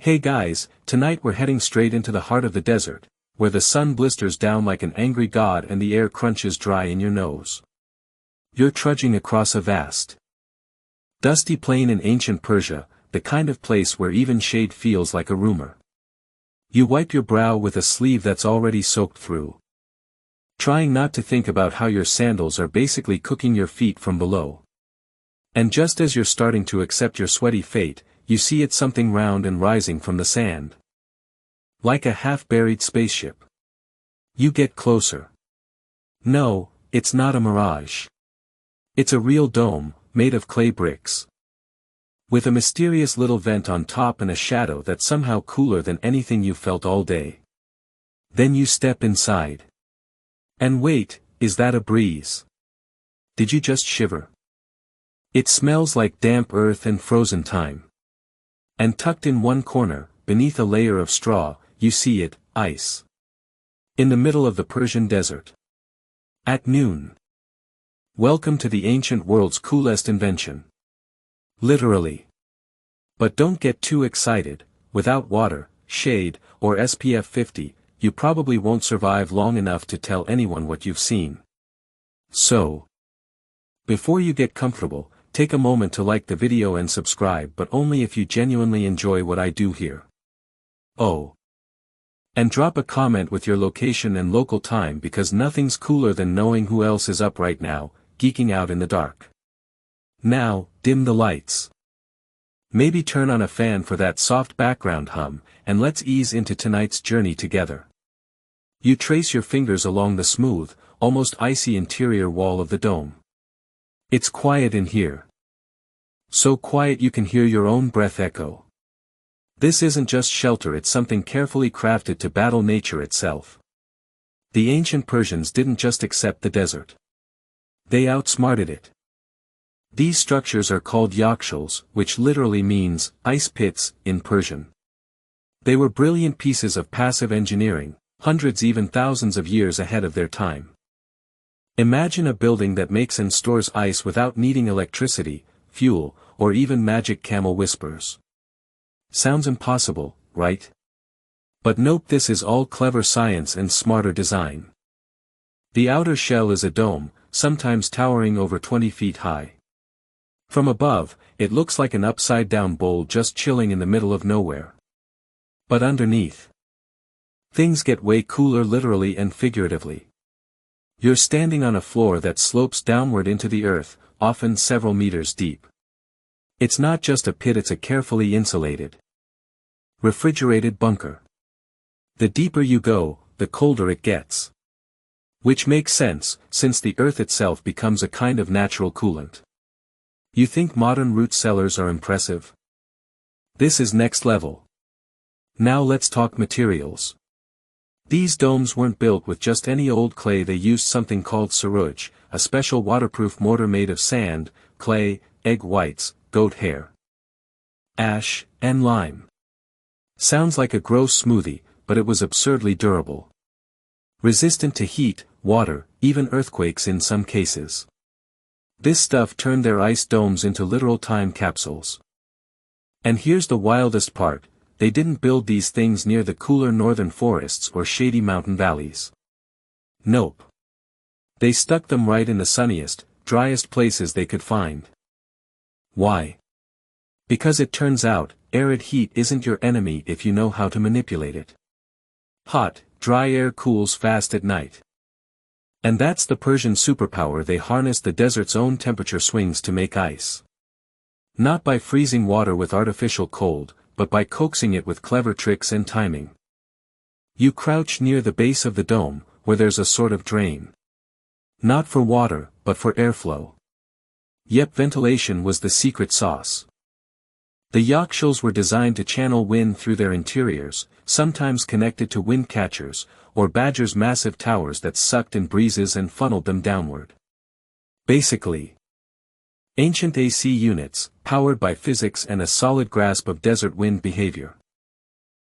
Hey guys, tonight we're heading straight into the heart of the desert, where the sun blisters down like an angry god and the air crunches dry in your nose. You're trudging across a vast, dusty plain in ancient Persia, the kind of place where even shade feels like a rumor. You wipe your brow with a sleeve that's already soaked through, trying not to think about how your sandals are basically cooking your feet from below. And just as you're starting to accept your sweaty fate, you see it's something round and rising from the sand. Like a half-buried spaceship. You get closer. No, it's not a mirage. It's a real dome, made of clay bricks, with a mysterious little vent on top and a shadow that's somehow cooler than anything you've felt all day. Then you step inside. And wait, is that a breeze? Did you just shiver? It smells like damp earth and frozen time. And tucked in one corner, beneath a layer of straw, you see it, ice. In the middle of the Persian desert. At noon. Welcome to the ancient world's coolest invention. Literally. But don't get too excited. Without water, shade, or SPF 50, you probably won't survive long enough to tell anyone what you've seen. So, before you get comfortable, take a moment to like the video and subscribe, but only if you genuinely enjoy what I do here. Oh. And drop a comment with your location and local time, because nothing's cooler than knowing who else is up right now, geeking out in the dark. Now, dim the lights. Maybe turn on a fan for that soft background hum, and let's ease into tonight's journey together. You trace your fingers along the smooth, almost icy interior wall of the dome. It's quiet in here. So quiet you can hear your own breath echo. This isn't just shelter, it's something carefully crafted to battle nature itself. The ancient Persians didn't just accept the desert. They outsmarted it. These structures are called yakhchāls, which literally means ice pits in Persian. They were brilliant pieces of passive engineering, hundreds even thousands of years ahead of their time. Imagine a building that makes and stores ice without needing electricity, fuel, or even magic camel whispers. Sounds impossible, right? But nope, this is all clever science and smarter design. The outer shell is a dome, sometimes towering over 20 feet high. From above, it looks like an upside-down bowl just chilling in the middle of nowhere. But underneath, things get way cooler, literally and figuratively. You're standing on a floor that slopes downward into the earth, often several meters deep. It's not just a pit, it's a carefully insulated, refrigerated bunker. The deeper you go, the colder it gets. Which makes sense, since the earth itself becomes a kind of natural coolant. You think modern root cellars are impressive? This is next level. Now let's talk materials. These domes weren't built with just any old clay, they used something called saruj, a special waterproof mortar made of sand, clay, egg whites, goat hair, ash, and lime. Sounds like a gross smoothie, but it was absurdly durable. Resistant to heat, water, even earthquakes in some cases. This stuff turned their ice domes into literal time capsules. And here's the wildest part. They didn't build these things near the cooler northern forests or shady mountain valleys. Nope. They stuck them right in the sunniest, driest places they could find. Why? Because it turns out, arid heat isn't your enemy if you know how to manipulate it. Hot, dry air cools fast at night. And that's the Persian superpower. They harnessed the desert's own temperature swings to make ice. Not by freezing water with artificial cold, but by coaxing it with clever tricks and timing. You crouch near the base of the dome, where there's a sort of drain. Not for water, but for airflow. Yep, ventilation was the secret sauce. The yakhchāls were designed to channel wind through their interiors, sometimes connected to wind catchers, or badgers, massive towers that sucked in breezes and funneled them downward. Basically, ancient AC units, powered by physics and a solid grasp of desert wind behavior.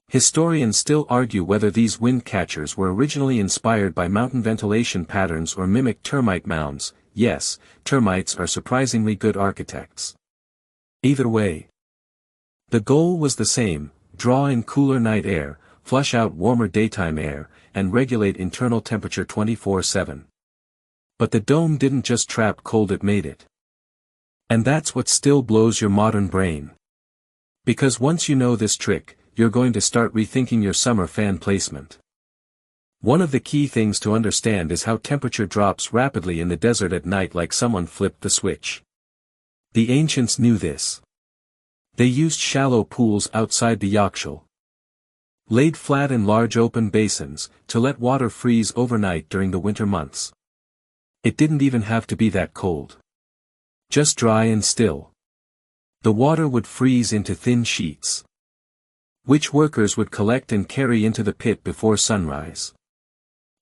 Historians still argue whether these wind catchers were originally inspired by mountain ventilation patterns or mimicked termite mounds. Yes, termites are surprisingly good architects. Either way, the goal was the same: draw in cooler night air, flush out warmer daytime air, and regulate internal temperature 24/7. But the dome didn't just trap cold, it made it. And that's what still blows your modern brain. Because once you know this trick, you're going to start rethinking your summer fan placement. One of the key things to understand is how temperature drops rapidly in the desert at night, like someone flipped the switch. The ancients knew this. They used shallow pools outside the yakhchāl, laid flat in large open basins, to let water freeze overnight during the winter months. It didn't even have to be that cold. Just dry and still. The water would freeze into thin sheets, which workers would collect and carry into the pit before sunrise.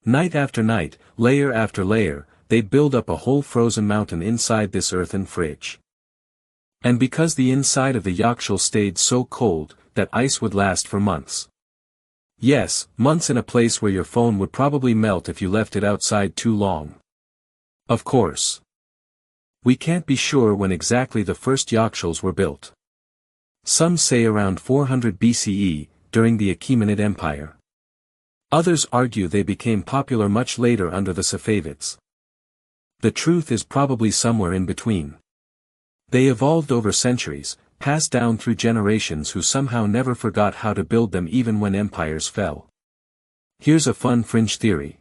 Night after night, layer after layer, they'd build up a whole frozen mountain inside this earthen fridge. And because the inside of the yakhchāl stayed so cold, that ice would last for months. Yes, months in a place where your phone would probably melt if you left it outside too long. Of course. We can't be sure when exactly the first yakhchāls were built. Some say around 400 BCE, during the Achaemenid Empire. Others argue they became popular much later under the Safavids. The truth is probably somewhere in between. They evolved over centuries, passed down through generations who somehow never forgot how to build them even when empires fell. Here's a fun fringe theory.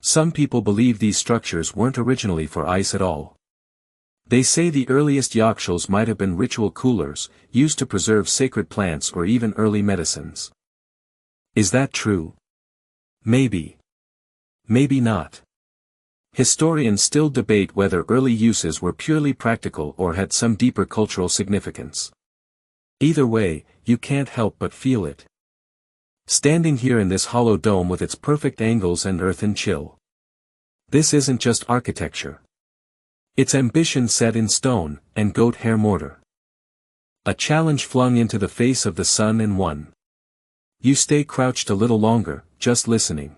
Some people believe these structures weren't originally for ice at all. They say the earliest yakhchāls might have been ritual coolers, used to preserve sacred plants or even early medicines. Is that true? Maybe. Maybe not. Historians still debate whether early uses were purely practical or had some deeper cultural significance. Either way, you can't help but feel it. Standing here in this hollow dome with its perfect angles and earthen chill. This isn't just architecture. It's ambition set in stone, and goat hair mortar. A challenge flung into the face of the sun and won. You stay crouched a little longer, just listening.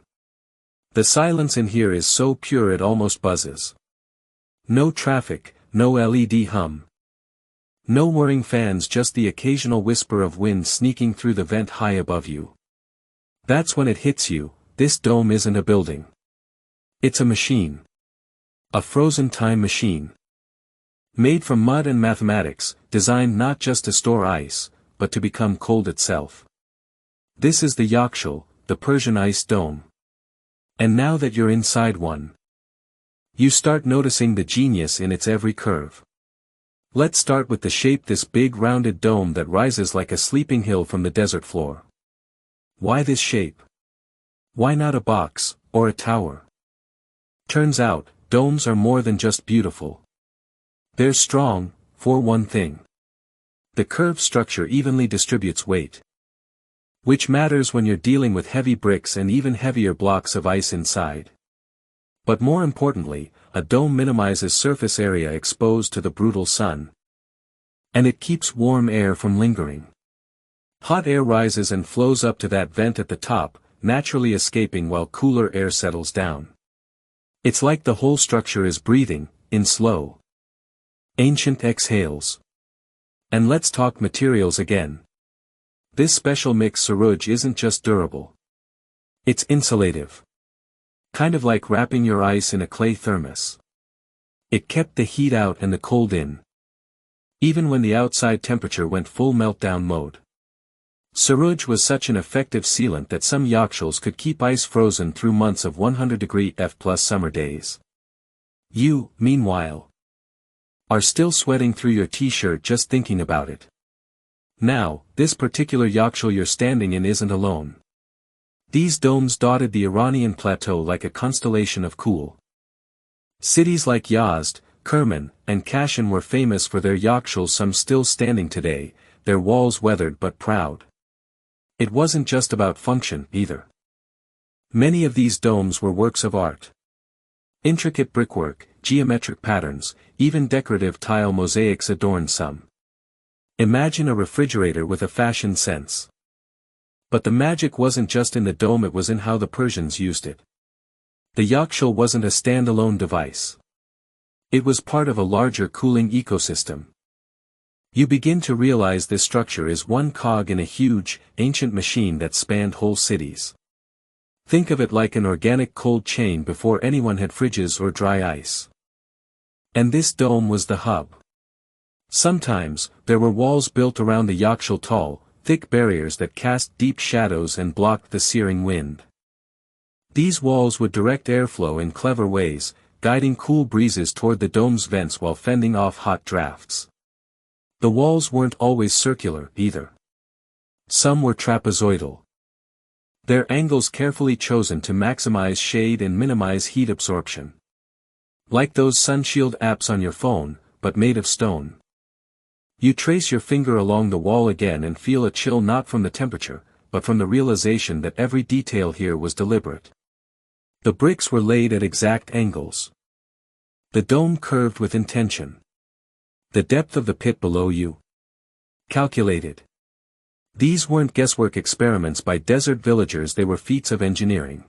The silence in here is so pure it almost buzzes. No traffic, no LED hum. No whirring fans, just the occasional whisper of wind sneaking through the vent high above you. That's when it hits you, this dome isn't a building. It's a machine. A frozen time machine. Made from mud and mathematics, designed not just to store ice, but to become cold itself. This is the yakhchāl, the Persian ice dome. And now that you're inside one, you start noticing the genius in its every curve. Let's start with the shape, this big rounded dome that rises like a sleeping hill from the desert floor. Why this shape? Why not a box, or a tower? Turns out, domes are more than just beautiful. They're strong, for one thing. The curved structure evenly distributes weight, which matters when you're dealing with heavy bricks and even heavier blocks of ice inside. But more importantly, a dome minimizes surface area exposed to the brutal sun. And it keeps warm air from lingering. Hot air rises and flows up to that vent at the top, naturally escaping while cooler air settles down. It's like the whole structure is breathing, in slow, ancient exhales. And let's talk materials again. This special mix saruj isn't just durable. It's insulative. Kind of like wrapping your ice in a clay thermos. It kept the heat out and the cold in. Even when the outside temperature went full meltdown mode. Saruj was such an effective sealant that some yakhchāls could keep ice frozen through months of 100-degree F+ summer days. You, meanwhile, are still sweating through your t-shirt just thinking about it. Now, this particular yakhchāl you're standing in isn't alone. These domes dotted the Iranian plateau like a constellation of cool. Cities like Yazd, Kerman, and Kashan were famous for their yakhchāls, some still standing today, their walls weathered but proud. It wasn't just about function, either. Many of these domes were works of art. Intricate brickwork, geometric patterns, even decorative tile mosaics adorned some. Imagine a refrigerator with a fashion sense. But the magic wasn't just in the dome, it was in how the Persians used it. The yakhchāl wasn't a standalone device. It was part of a larger cooling ecosystem. You begin to realize this structure is one cog in a huge, ancient machine that spanned whole cities. Think of it like an organic cold chain before anyone had fridges or dry ice. And this dome was the hub. Sometimes, there were walls built around the yakhchāl, tall, thick barriers that cast deep shadows and blocked the searing wind. These walls would direct airflow in clever ways, guiding cool breezes toward the dome's vents while fending off hot drafts. The walls weren't always circular, either. Some were trapezoidal. Their angles carefully chosen to maximize shade and minimize heat absorption. Like those sunshield apps on your phone, but made of stone. You trace your finger along the wall again and feel a chill not from the temperature, but from the realization that every detail here was deliberate. The bricks were laid at exact angles. The dome curved with intention. The depth of the pit below you. Calculated. These weren't guesswork experiments by desert villagers, they were feats of engineering.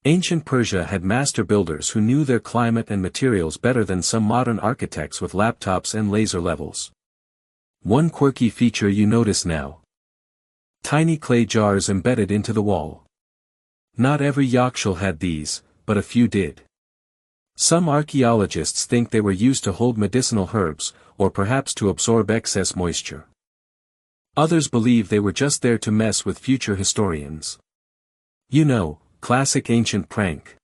Ancient Persia had master builders who knew their climate and materials better than some modern architects with laptops and laser levels. One quirky feature you notice now. Tiny clay jars embedded into the wall. Not every yakhchāl had these, but a few did. Some archaeologists think they were used to hold medicinal herbs, or perhaps to absorb excess moisture. Others believe they were just there to mess with future historians. You know, classic ancient prank.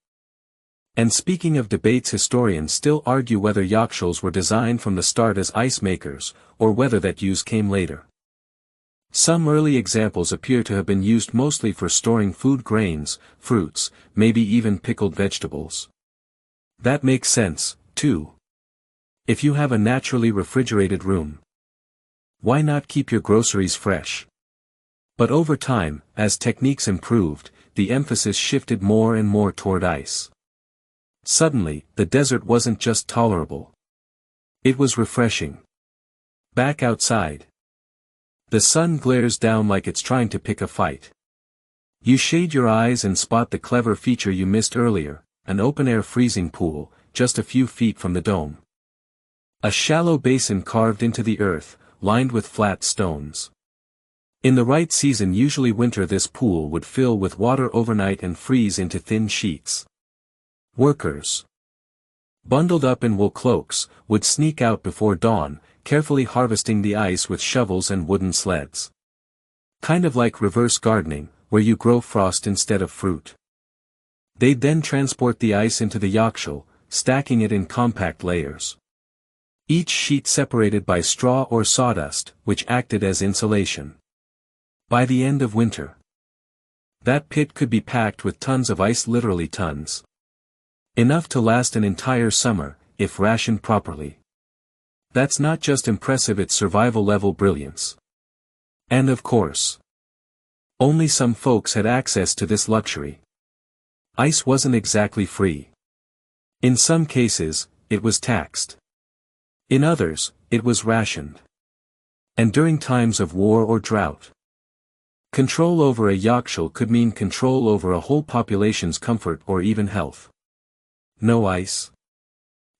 And speaking of debates, historians still argue whether yakhchāls were designed from the start as ice makers, or whether that use came later. Some early examples appear to have been used mostly for storing food grains, fruits, maybe even pickled vegetables. That makes sense, too. If you have a naturally refrigerated room, why not keep your groceries fresh? But over time, as techniques improved, the emphasis shifted more and more toward ice. Suddenly, the desert wasn't just tolerable. It was refreshing. Back outside. The sun glares down like it's trying to pick a fight. You shade your eyes and spot the clever feature you missed earlier, an open-air freezing pool, just a few feet from the dome. A shallow basin carved into the earth, lined with flat stones. In the right season, usually winter, this pool would fill with water overnight and freeze into thin sheets. Workers, bundled up in wool cloaks, would sneak out before dawn, carefully harvesting the ice with shovels and wooden sleds. Kind of like reverse gardening, where you grow frost instead of fruit. They'd then transport the ice into the yakhchāl, stacking it in compact layers. Each sheet separated by straw or sawdust, which acted as insulation. By the end of winter, that pit could be packed with tons of ice, literally tons. Enough to last an entire summer, if rationed properly. That's not just impressive, it's survival-level brilliance. And of course, only some folks had access to this luxury. Ice wasn't exactly free. In some cases, it was taxed. In others, it was rationed. And during times of war or drought, control over a yakhchāl could mean control over a whole population's comfort or even health. No ice.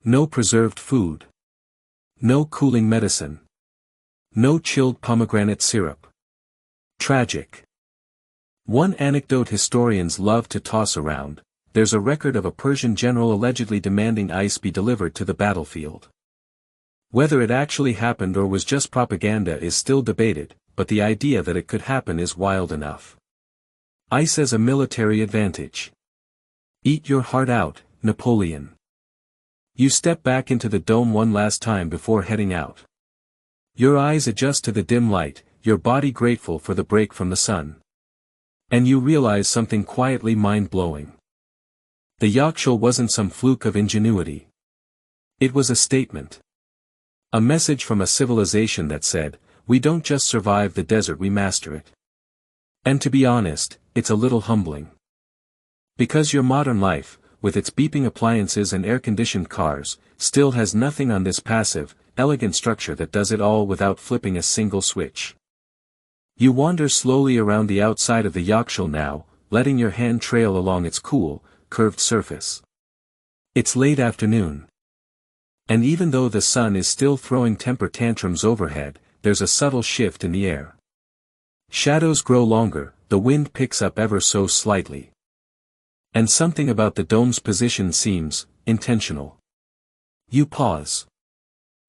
No preserved food. No cooling medicine. No chilled pomegranate syrup. Tragic. One anecdote historians love to toss around: there's a record of a Persian general allegedly demanding ice be delivered to the battlefield. Whether it actually happened or was just propaganda is still debated, but the idea that it could happen is wild enough. Ice as a military advantage. Eat your heart out, Napoleon. You step back into the dome one last time before heading out. Your eyes adjust to the dim light, your body grateful for the break from the sun. And you realize something quietly mind-blowing. The yakhchāl wasn't some fluke of ingenuity. It was a statement. A message from a civilization that said, we don't just survive the desert, we master it. And to be honest, it's a little humbling. Because your modern life, with its beeping appliances and air-conditioned cars, still has nothing on this passive, elegant structure that does it all without flipping a single switch. You wander slowly around the outside of the yakhchāl now, letting your hand trail along its cool, curved surface. It's late afternoon. And even though the sun is still throwing temper tantrums overhead, there's a subtle shift in the air. Shadows grow longer, the wind picks up ever so slightly. And something about the dome's position seems intentional. You pause.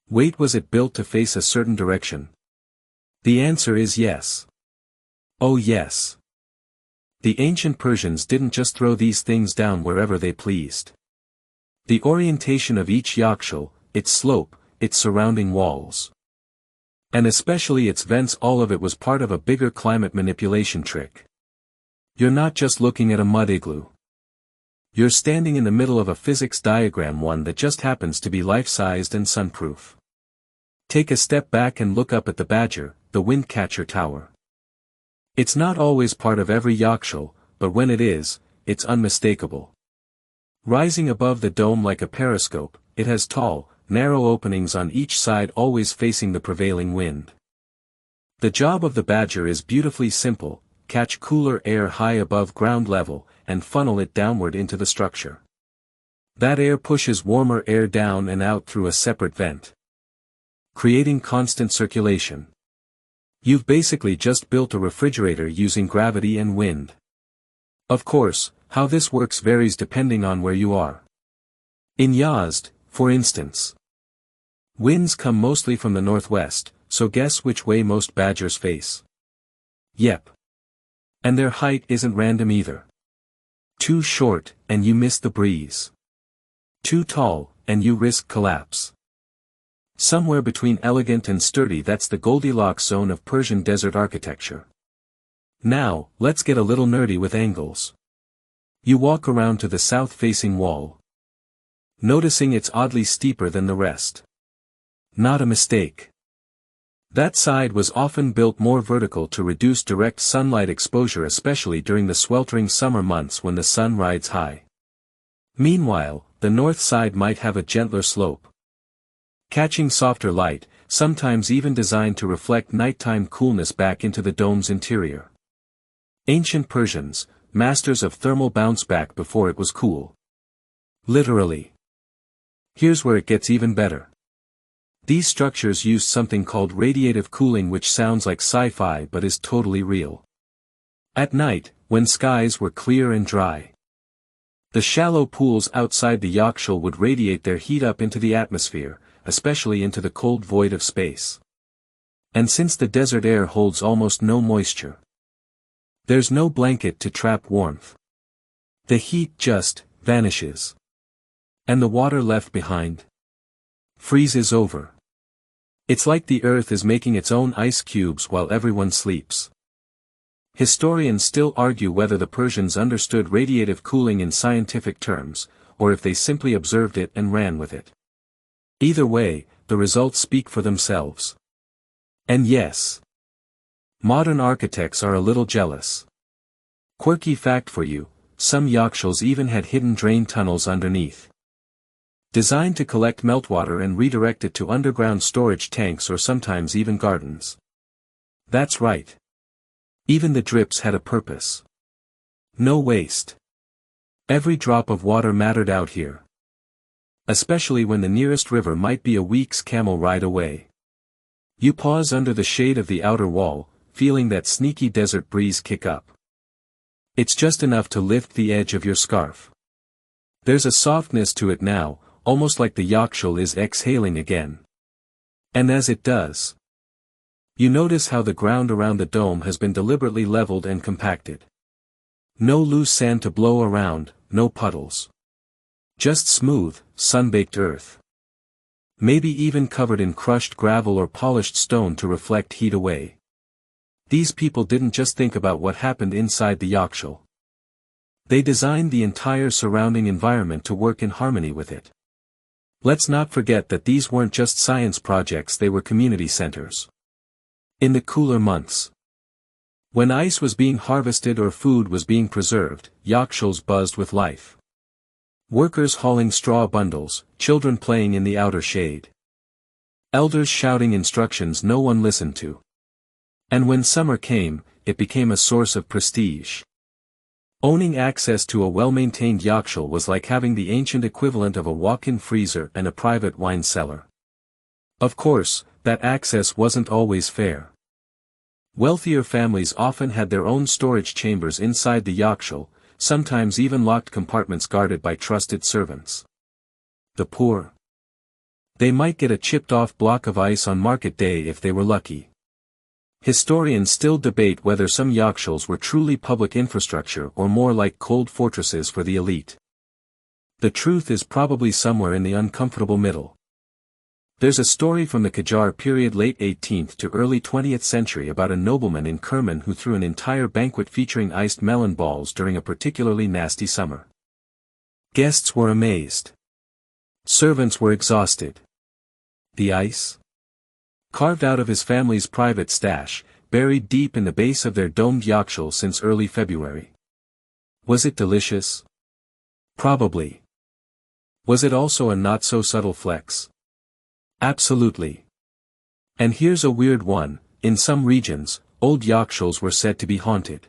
Wait, was it built to face a certain direction? The answer is yes. Oh yes. The ancient Persians didn't just throw these things down wherever they pleased. The orientation of each yakhchāl, its slope, its surrounding walls, and especially its vents, all of it was part of a bigger climate manipulation trick. You're not just looking at a mud igloo. You're standing in the middle of a physics diagram, one that just happens to be life-sized and sunproof. Take a step back and look up at the badger, the wind catcher tower. It's not always part of every yakhchāl, but when it is, it's unmistakable. Rising above the dome like a periscope, it has tall, narrow openings on each side, always facing the prevailing wind. The job of the badger is beautifully simple: catch cooler air high above ground level, and funnel it downward into the structure. That air pushes warmer air down and out through a separate vent, creating constant circulation. You've basically just built a refrigerator using gravity and wind. Of course, how this works varies depending on where you are. In Yazd, for instance, winds come mostly from the northwest, so guess which way most badgers face? Yep. And their height isn't random either. Too short, and you miss the breeze. Too tall, and you risk collapse. Somewhere between elegant and sturdy, that's the Goldilocks zone of Persian desert architecture. Now, let's get a little nerdy with angles. You walk around to the south-facing wall, noticing it's oddly steeper than the rest. Not a mistake. That side was often built more vertical to reduce direct sunlight exposure, especially during the sweltering summer months when the sun rides high. Meanwhile, the north side might have a gentler slope, catching softer light, sometimes even designed to reflect nighttime coolness back into the dome's interior. Ancient Persians, masters of thermal bounce back before it was cool. Literally. Here's where it gets even better. These structures used something called radiative cooling, which sounds like sci-fi but is totally real. At night, when skies were clear and dry, the shallow pools outside the yakhchāl would radiate their heat up into the atmosphere, especially into the cold void of space. And since the desert air holds almost no moisture, there's no blanket to trap warmth. The heat just vanishes. And the water left behind freezes over. It's like the earth is making its own ice cubes while everyone sleeps. Historians still argue whether the Persians understood radiative cooling in scientific terms, or if they simply observed it and ran with it. Either way, the results speak for themselves. And yes, modern architects are a little jealous. Quirky fact for you, some yakhchāls even had hidden drain tunnels underneath, designed to collect meltwater and redirect it to underground storage tanks or sometimes even gardens. That's right. Even the drips had a purpose. No waste. Every drop of water mattered out here, especially when the nearest river might be a week's camel ride away. You pause under the shade of the outer wall, feeling that sneaky desert breeze kick up. It's just enough to lift the edge of your scarf. There's a softness to it now, almost like the yakhchāl is exhaling again. And as it does, you notice how the ground around the dome has been deliberately leveled and compacted. No loose sand to blow around, no puddles. Just smooth, sun-baked earth. Maybe even covered in crushed gravel or polished stone to reflect heat away. These people didn't just think about what happened inside the yakhchāl. They designed the entire surrounding environment to work in harmony with it. Let's not forget that these weren't just science projects, they were community centers. In the cooler months, when ice was being harvested or food was being preserved, yakhchāls buzzed with life. Workers hauling straw bundles, children playing in the outer shade, elders shouting instructions no one listened to. And when summer came, it became a source of prestige. Owning access to a well-maintained yakhchāl was like having the ancient equivalent of a walk-in freezer and a private wine cellar. Of course, that access wasn't always fair. Wealthier families often had their own storage chambers inside the yakhchāl, sometimes even locked compartments guarded by trusted servants. The poor. They might get a chipped-off block of ice on market day if they were lucky. Historians still debate whether some yakhchāls were truly public infrastructure or more like cold fortresses for the elite. The truth is probably somewhere in the uncomfortable middle. There's a story from the Qajar period late 18th to early 20th century about a nobleman in Kerman who threw an entire banquet featuring iced melon balls during a particularly nasty summer. Guests were amazed. Servants were exhausted. The ice? Carved out of his family's private stash, buried deep in the base of their domed yakhchāl since early February. Was it delicious? Probably. Was it also a not-so-subtle flex? Absolutely. And here's a weird one, in some regions, old yakhchāls were said to be haunted.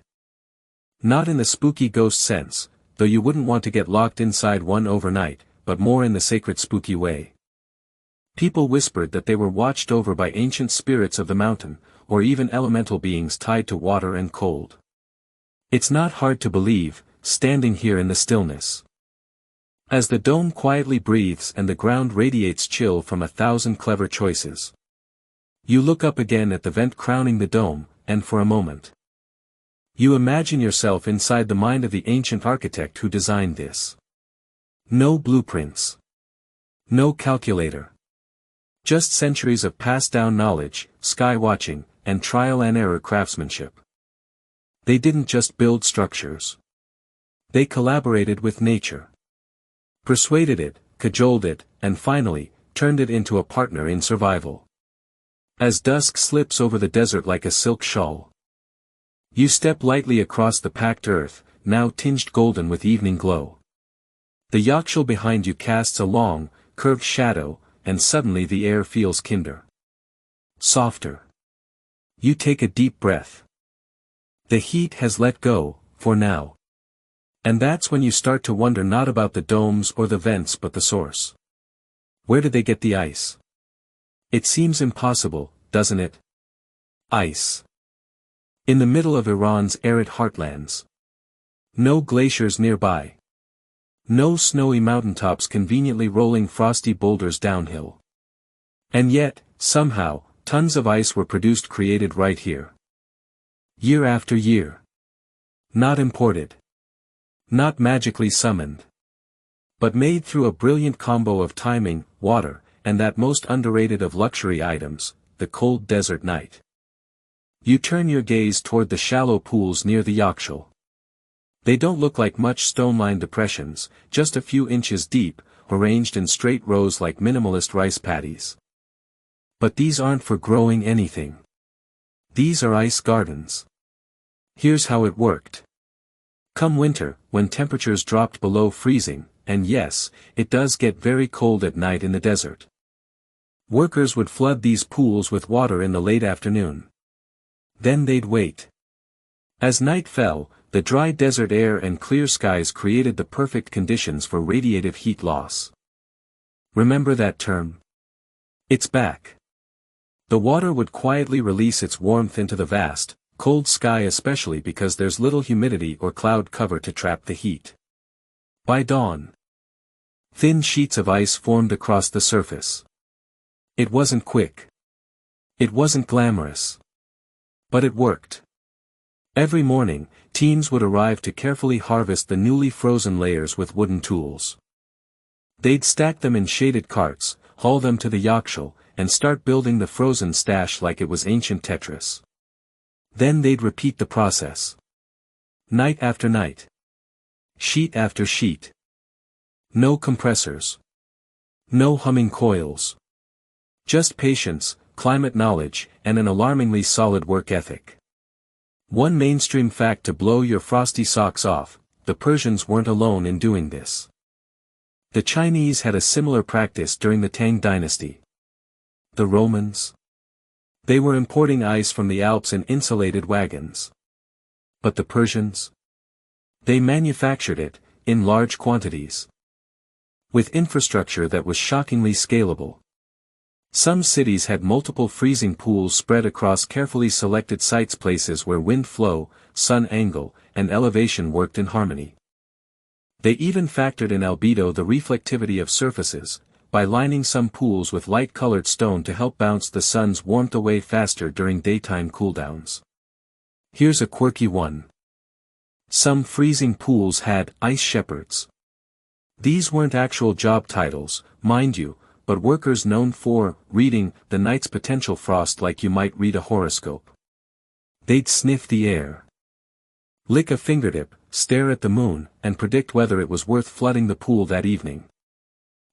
Not in the spooky ghost sense, though you wouldn't want to get locked inside one overnight, but more in the sacred spooky way. People whispered that they were watched over by ancient spirits of the mountain, or even elemental beings tied to water and cold. It's not hard to believe, standing here in the stillness. As the dome quietly breathes and the ground radiates chill from 1,000 clever choices. You look up again at the vent crowning the dome, and for a moment, you imagine yourself inside the mind of the ancient architect who designed this. No blueprints. No calculator. Just centuries of passed-down knowledge, sky-watching, and trial-and-error craftsmanship. They didn't just build structures. They collaborated with nature. Persuaded it, cajoled it, and finally, turned it into a partner in survival. As dusk slips over the desert like a silk shawl, you step lightly across the packed earth, now tinged golden with evening glow. The yakhchāl behind you casts a long, curved shadow, and suddenly the air feels kinder. Softer. You take a deep breath. The heat has let go, for now. And that's when you start to wonder not about the domes or the vents but the source. Where did they get the ice? It seems impossible, doesn't it? Ice. In the middle of Iran's arid heartlands. No glaciers nearby. No snowy mountaintops conveniently rolling frosty boulders downhill. And yet, somehow, tons of ice were created right here. Year after year. Not imported. Not magically summoned. But made through a brilliant combo of timing, water, and that most underrated of luxury items, the cold desert night. You turn your gaze toward the shallow pools near the yakhchāl. They don't look like much stone-lined depressions, just a few inches deep, arranged in straight rows like minimalist rice paddies. But these aren't for growing anything. These are ice gardens. Here's how it worked. Come winter, when temperatures dropped below freezing, and yes, it does get very cold at night in the desert. Workers would flood these pools with water in the late afternoon. Then they'd wait. As night fell, the dry desert air and clear skies created the perfect conditions for radiative heat loss. Remember that term? It's back. The water would quietly release its warmth into the vast, cold sky, especially because there's little humidity or cloud cover to trap the heat. By dawn, thin sheets of ice formed across the surface. It wasn't quick. It wasn't glamorous. But it worked. Every morning, teams would arrive to carefully harvest the newly frozen layers with wooden tools. They'd stack them in shaded carts, haul them to the yakhchāl, and start building the frozen stash like it was ancient Tetris. Then they'd repeat the process. Night after night. Sheet after sheet. No compressors. No humming coils. Just patience, climate knowledge, and an alarmingly solid work ethic. One mainstream fact to blow your frosty socks off: the Persians weren't alone in doing this. The Chinese had a similar practice during the Tang dynasty. The Romans? They were importing ice from the Alps in insulated wagons. But the Persians? They manufactured it, in large quantities. With infrastructure that was shockingly scalable. Some cities had multiple freezing pools spread across carefully selected sites, places where wind flow, sun angle, and elevation worked in harmony. They even factored in albedo, the reflectivity of surfaces, by lining some pools with light-colored stone to help bounce the sun's warmth away faster during daytime cooldowns. Here's a quirky one. Some freezing pools had ice shepherds. These weren't actual job titles, mind you, but workers known for reading the night's potential frost like you might read a horoscope. They'd sniff the air, lick a fingertip, stare at the moon, and predict whether it was worth flooding the pool that evening.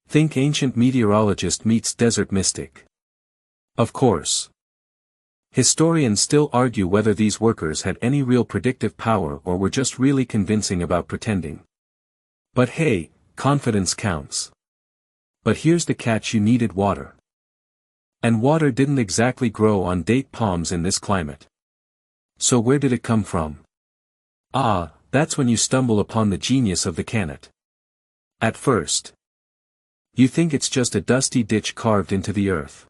Think ancient meteorologist meets desert mystic. Of course. Historians still argue whether these workers had any real predictive power or were just really convincing about pretending. But hey, confidence counts. But here's the catch: you needed water. And water didn't exactly grow on date palms in this climate. So where did it come from? Ah, that's when you stumble upon the genius of the cannet. At first, you think it's just a dusty ditch carved into the earth.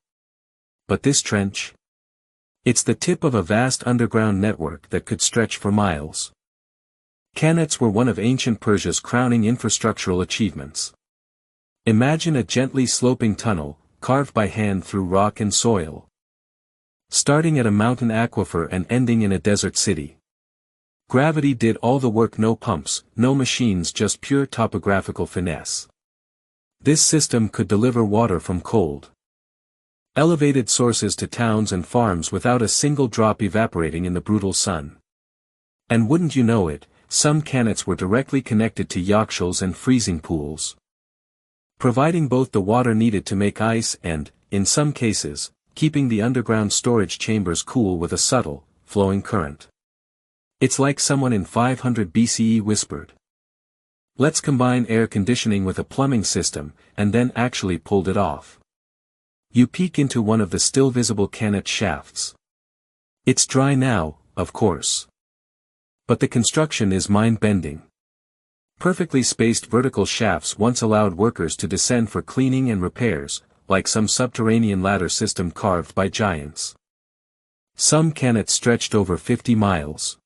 But this trench? It's the tip of a vast underground network that could stretch for miles. Cannets were one of ancient Persia's crowning infrastructural achievements. Imagine a gently sloping tunnel, carved by hand through rock and soil. Starting at a mountain aquifer and ending in a desert city. Gravity did all the work, no pumps, no machines, just pure topographical finesse. This system could deliver water from cold, elevated sources to towns and farms without a single drop evaporating in the brutal sun. And wouldn't you know it, some cannets were directly connected to yakhchāls and freezing pools, providing both the water needed to make ice and, in some cases, keeping the underground storage chambers cool with a subtle, flowing current. It's like someone in 500 BCE whispered, "Let's combine air conditioning with a plumbing system," and then actually pulled it off. You peek into one of the still visible cannet shafts. It's dry now, of course. But the construction is mind-bending. Perfectly spaced vertical shafts once allowed workers to descend for cleaning and repairs, like some subterranean ladder system carved by giants. Some cannets stretched over 50 miles.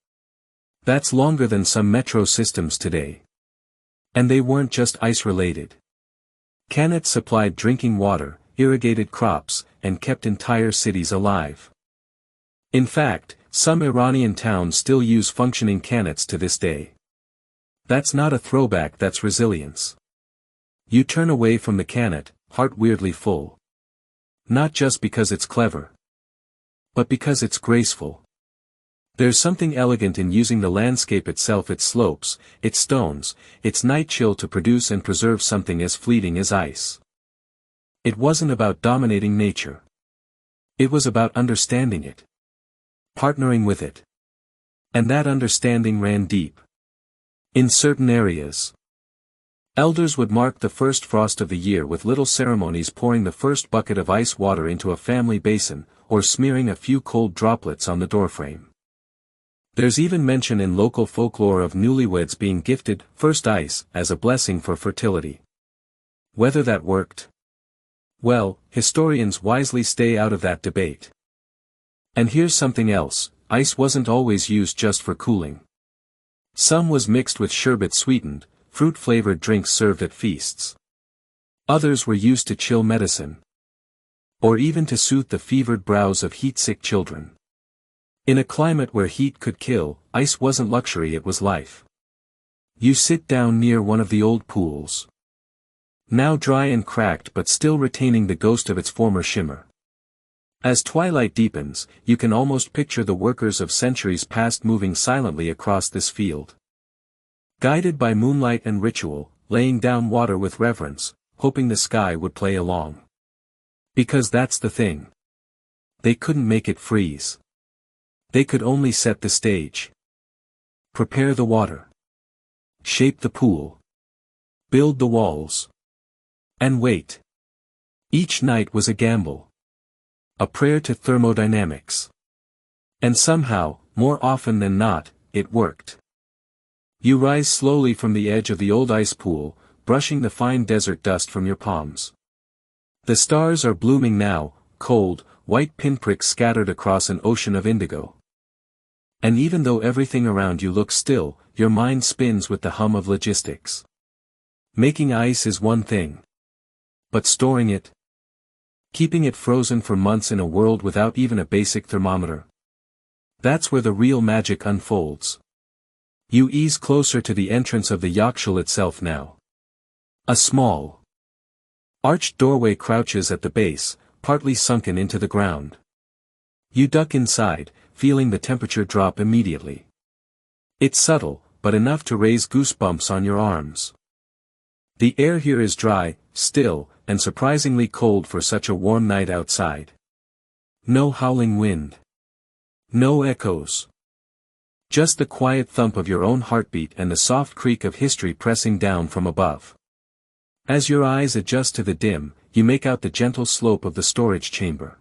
That's longer than some metro systems today. And they weren't just ice-related. Cannets supplied drinking water, irrigated crops, and kept entire cities alive. In fact, some Iranian towns still use functioning cannets to this day. That's not a throwback, that's resilience. You turn away from the cannet, heart weirdly full. Not just because it's clever, but because it's graceful. There's something elegant in using the landscape itself, its slopes, its stones, its night chill to produce and preserve something as fleeting as ice. It wasn't about dominating nature. It was about understanding it. Partnering with it. And that understanding ran deep. In certain areas, elders would mark the first frost of the year with little ceremonies, pouring the first bucket of ice water into a family basin, or smearing a few cold droplets on the doorframe. There's even mention in local folklore of newlyweds being gifted first ice as a blessing for fertility. Whether that worked? Well, historians wisely stay out of that debate. And here's something else: ice wasn't always used just for cooling. Some was mixed with sherbet, sweetened, fruit-flavored drinks served at feasts. Others were used to chill medicine, or even to soothe the fevered brows of heat-sick children. In a climate where heat could kill, ice wasn't luxury, it was life. You sit down near one of the old pools, now dry and cracked but still retaining the ghost of its former shimmer. As twilight deepens, you can almost picture the workers of centuries past moving silently across this field. Guided by moonlight and ritual, laying down water with reverence, hoping the sky would play along. Because that's the thing. They couldn't make it freeze. They could only set the stage. Prepare the water. Shape the pool. Build the walls. And wait. Each night was a gamble. A prayer to thermodynamics. And somehow, more often than not, it worked. You rise slowly from the edge of the old ice pool, brushing the fine desert dust from your palms. The stars are blooming now, cold, white pinpricks scattered across an ocean of indigo. And even though everything around you looks still, your mind spins with the hum of logistics. Making ice is one thing. But storing it? Keeping it frozen for months in a world without even a basic thermometer? That's where the real magic unfolds. You ease closer to the entrance of the yakhchāl itself now. A small, arched doorway crouches at the base, partly sunken into the ground. You duck inside, feeling the temperature drop immediately. It's subtle, but enough to raise goosebumps on your arms. The air here is dry, still, and surprisingly cold for such a warm night outside. No howling wind. No echoes. Just the quiet thump of your own heartbeat and the soft creak of history pressing down from above. As your eyes adjust to the dim, you make out the gentle slope of the storage chamber.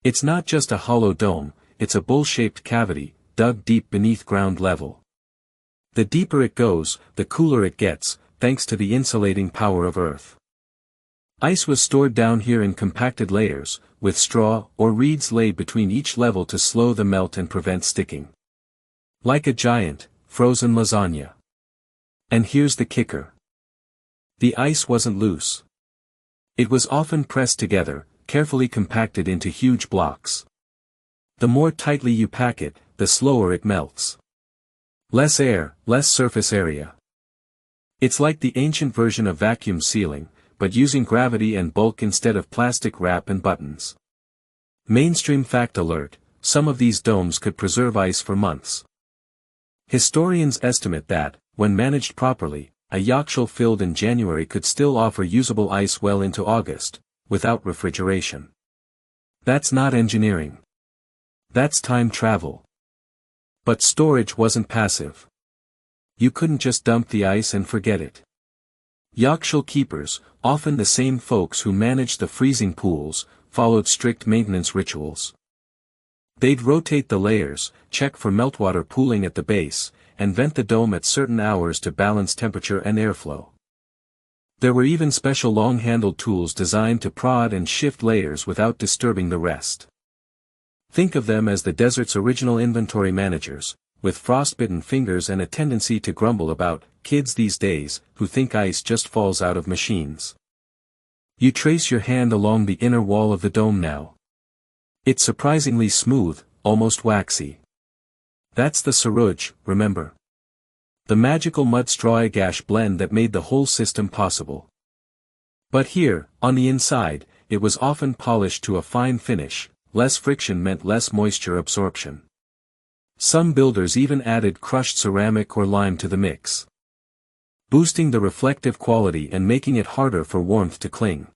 It's not just a hollow dome, it's a bowl-shaped cavity, dug deep beneath ground level. The deeper it goes, the cooler it gets, thanks to the insulating power of Earth. Ice was stored down here in compacted layers, with straw or reeds laid between each level to slow the melt and prevent sticking. Like a giant, frozen lasagna. And here's the kicker. The ice wasn't loose. It was often pressed together, carefully compacted into huge blocks. The more tightly you pack it, the slower it melts. Less air, less surface area. It's like the ancient version of vacuum sealing, but using gravity and bulk instead of plastic wrap and buttons. Mainstream fact alert, some of these domes could preserve ice for months. Historians estimate that, when managed properly, a yakhchāl filled in January could still offer usable ice well into August, without refrigeration. That's not engineering. That's time travel. But storage wasn't passive. You couldn't just dump the ice and forget it. Yakhchāl keepers, often the same folks who managed the freezing pools, followed strict maintenance rituals. They'd rotate the layers, check for meltwater pooling at the base, and vent the dome at certain hours to balance temperature and airflow. There were even special long-handled tools designed to prod and shift layers without disturbing the rest. Think of them as the desert's original inventory managers, with frostbitten fingers and a tendency to grumble about kids these days who think ice just falls out of machines. You trace your hand along the inner wall of the dome now. It's surprisingly smooth, almost waxy. That's the saruj, remember? The magical mud-straw agash blend that made the whole system possible. But here, on the inside, it was often polished to a fine finish, less friction meant less moisture absorption. Some builders even added crushed ceramic or lime to the mix, boosting the reflective quality and making it harder for warmth to cling.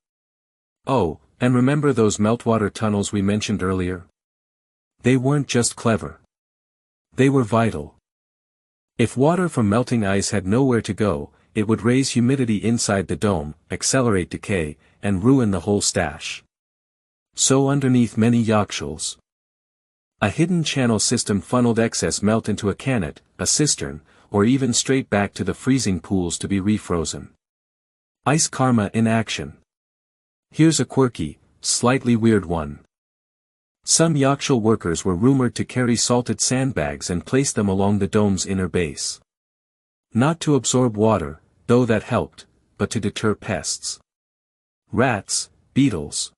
Oh, and remember those meltwater tunnels we mentioned earlier? They weren't just clever. They were vital. If water from melting ice had nowhere to go, it would raise humidity inside the dome, accelerate decay, and ruin the whole stash. So underneath many yakhchāls, a hidden channel system funneled excess melt into a cannet, a cistern, or even straight back to the freezing pools to be refrozen. Ice karma in action. Here's a quirky, slightly weird one. Some yakhchāl workers were rumored to carry salted sandbags and place them along the dome's inner base. Not to absorb water, though that helped, but to deter pests. Rats, beetles.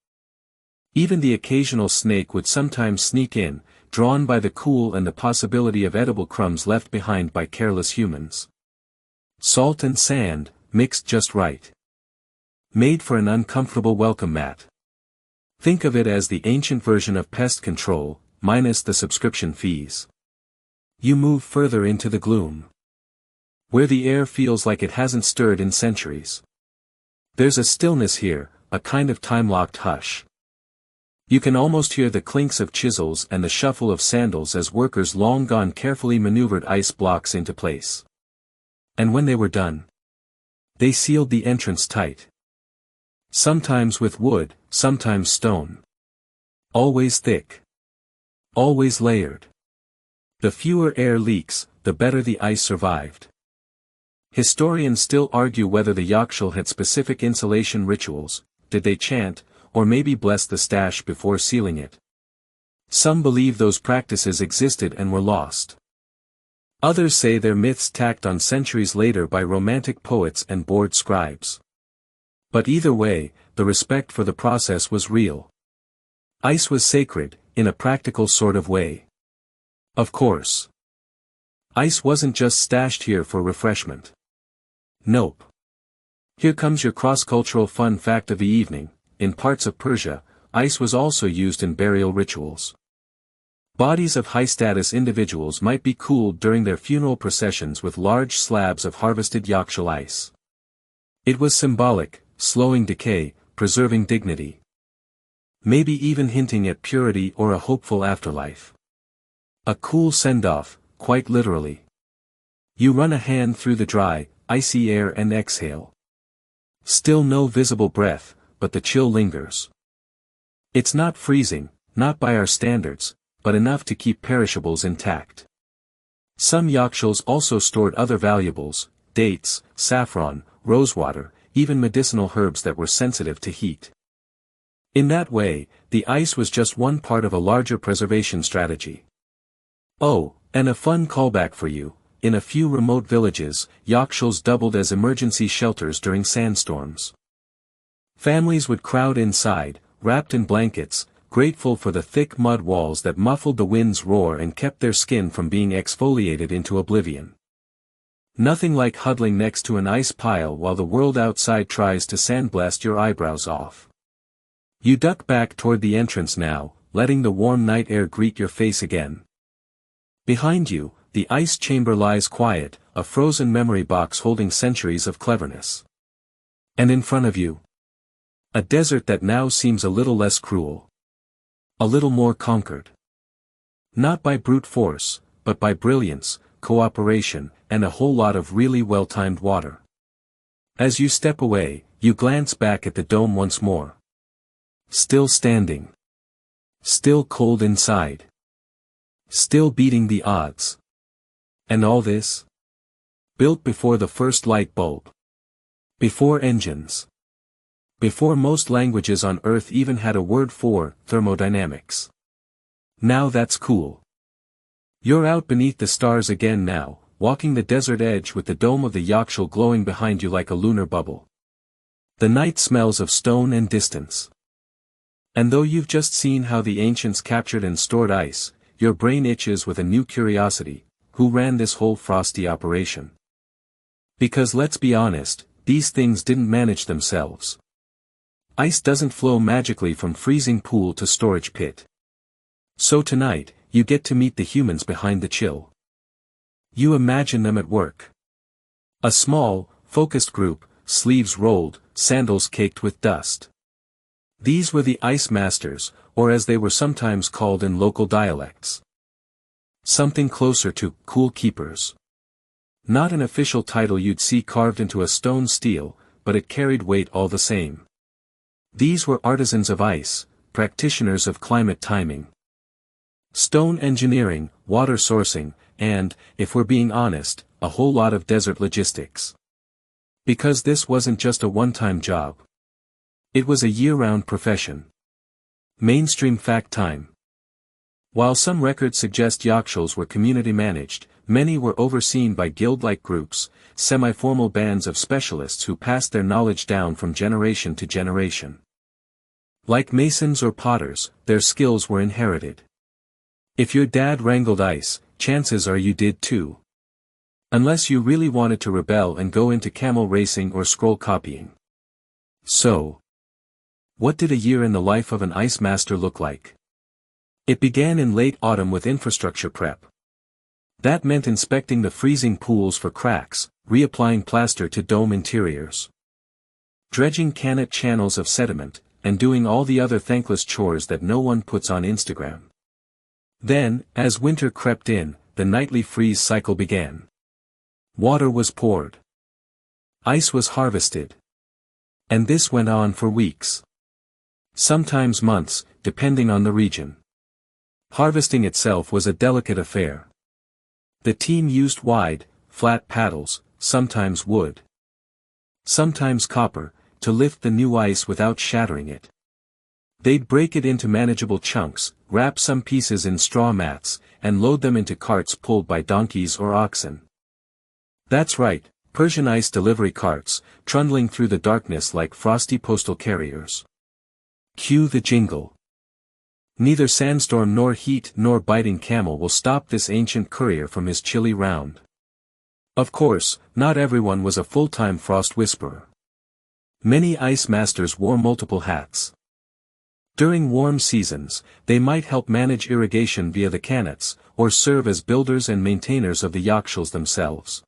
Even the occasional snake would sometimes sneak in, drawn by the cool and the possibility of edible crumbs left behind by careless humans. Salt and sand, mixed just right. Made for an uncomfortable welcome mat. Think of it as the ancient version of pest control, minus the subscription fees. You move further into the gloom, where the air feels like it hasn't stirred in centuries. There's a stillness here, a kind of time-locked hush. You can almost hear the clinks of chisels and the shuffle of sandals as workers long gone carefully maneuvered ice blocks into place. And when they were done, they sealed the entrance tight. Sometimes with wood, sometimes stone. Always thick. Always layered. The fewer air leaks, the better the ice survived. Historians still argue whether the yakhchāl had specific insulation rituals, did they chant, or maybe bless the stash before sealing it. Some believe those practices existed and were lost. Others say they're myths tacked on centuries later by romantic poets and bored scribes. But either way, the respect for the process was real. Ice was sacred, in a practical sort of way. Of course. Ice wasn't just stashed here for refreshment. Nope. Here comes your cross-cultural fun fact of the evening. In parts of Persia, ice was also used in burial rituals. Bodies of high-status individuals might be cooled during their funeral processions with large slabs of harvested yakhchāl ice. It was symbolic, slowing decay, preserving dignity. Maybe even hinting at purity or a hopeful afterlife. A cool send-off, quite literally. You run a hand through the dry, icy air and exhale. Still no visible breath, but the chill lingers. It's not freezing, not by our standards, but enough to keep perishables intact. Some yakhchāls also stored other valuables, dates, saffron, rosewater, even medicinal herbs that were sensitive to heat. In that way, the ice was just one part of a larger preservation strategy. Oh, and a fun callback for you, in a few remote villages, yakhchāls doubled as emergency shelters during sandstorms. Families would crowd inside, wrapped in blankets, grateful for the thick mud walls that muffled the wind's roar and kept their skin from being exfoliated into oblivion. Nothing like huddling next to an ice pile while the world outside tries to sandblast your eyebrows off. You duck back toward the entrance now, letting the warm night air greet your face again. Behind you, the ice chamber lies quiet, a frozen memory box holding centuries of cleverness. And in front of you, a desert that now seems a little less cruel. A little more conquered. Not by brute force, but by brilliance, cooperation, and a whole lot of really well-timed water. As you step away, you glance back at the dome once more. Still standing. Still cold inside. Still beating the odds. And all this? Built before the first light bulb. Before engines. Before most languages on Earth even had a word for thermodynamics. Now that's cool. You're out beneath the stars again now, walking the desert edge with the dome of the yakhchāl glowing behind you like a lunar bubble. The night smells of stone and distance. And though you've just seen how the ancients captured and stored ice, your brain itches with a new curiosity: who ran this whole frosty operation? Because let's be honest, these things didn't manage themselves. Ice doesn't flow magically from freezing pool to storage pit. So tonight, you get to meet the humans behind the chill. You imagine them at work. A small, focused group, sleeves rolled, sandals caked with dust. These were the ice masters, or as they were sometimes called in local dialects. Something closer to cool keepers. Not an official title you'd see carved into a stone stele, but it carried weight all the same. These were artisans of ice, practitioners of climate timing. Stone engineering, water sourcing, and, if we're being honest, a whole lot of desert logistics. Because this wasn't just a one-time job. It was a year-round profession. Mainstream fact time. While some records suggest yakhchāls were community-managed, many were overseen by guild-like groups, semi-formal bands of specialists who passed their knowledge down from generation to generation. Like masons or potters, their skills were inherited. If your dad wrangled ice, chances are you did too. Unless you really wanted to rebel and go into camel racing or scroll copying. So, what did a year in the life of an ice master look like? It began in late autumn with infrastructure prep. That meant inspecting the freezing pools for cracks, reapplying plaster to dome interiors, dredging cannet channels of sediment, and doing all the other thankless chores that no one puts on Instagram. Then, as winter crept in, the nightly freeze cycle began. Water was poured. Ice was harvested. And this went on for weeks. Sometimes months, depending on the region. Harvesting itself was a delicate affair. The team used wide, flat paddles, sometimes wood, sometimes copper, to lift the new ice without shattering it. They'd break it into manageable chunks, wrap some pieces in straw mats, and load them into carts pulled by donkeys or oxen. That's right, Persian ice delivery carts, trundling through the darkness like frosty postal carriers. Cue the jingle. Neither sandstorm nor heat nor biting camel will stop this ancient courier from his chilly round. Of course, not everyone was a full-time frost whisperer. Many ice masters wore multiple hats. During warm seasons, they might help manage irrigation via the qanats, or serve as builders and maintainers of the yakhchāls themselves.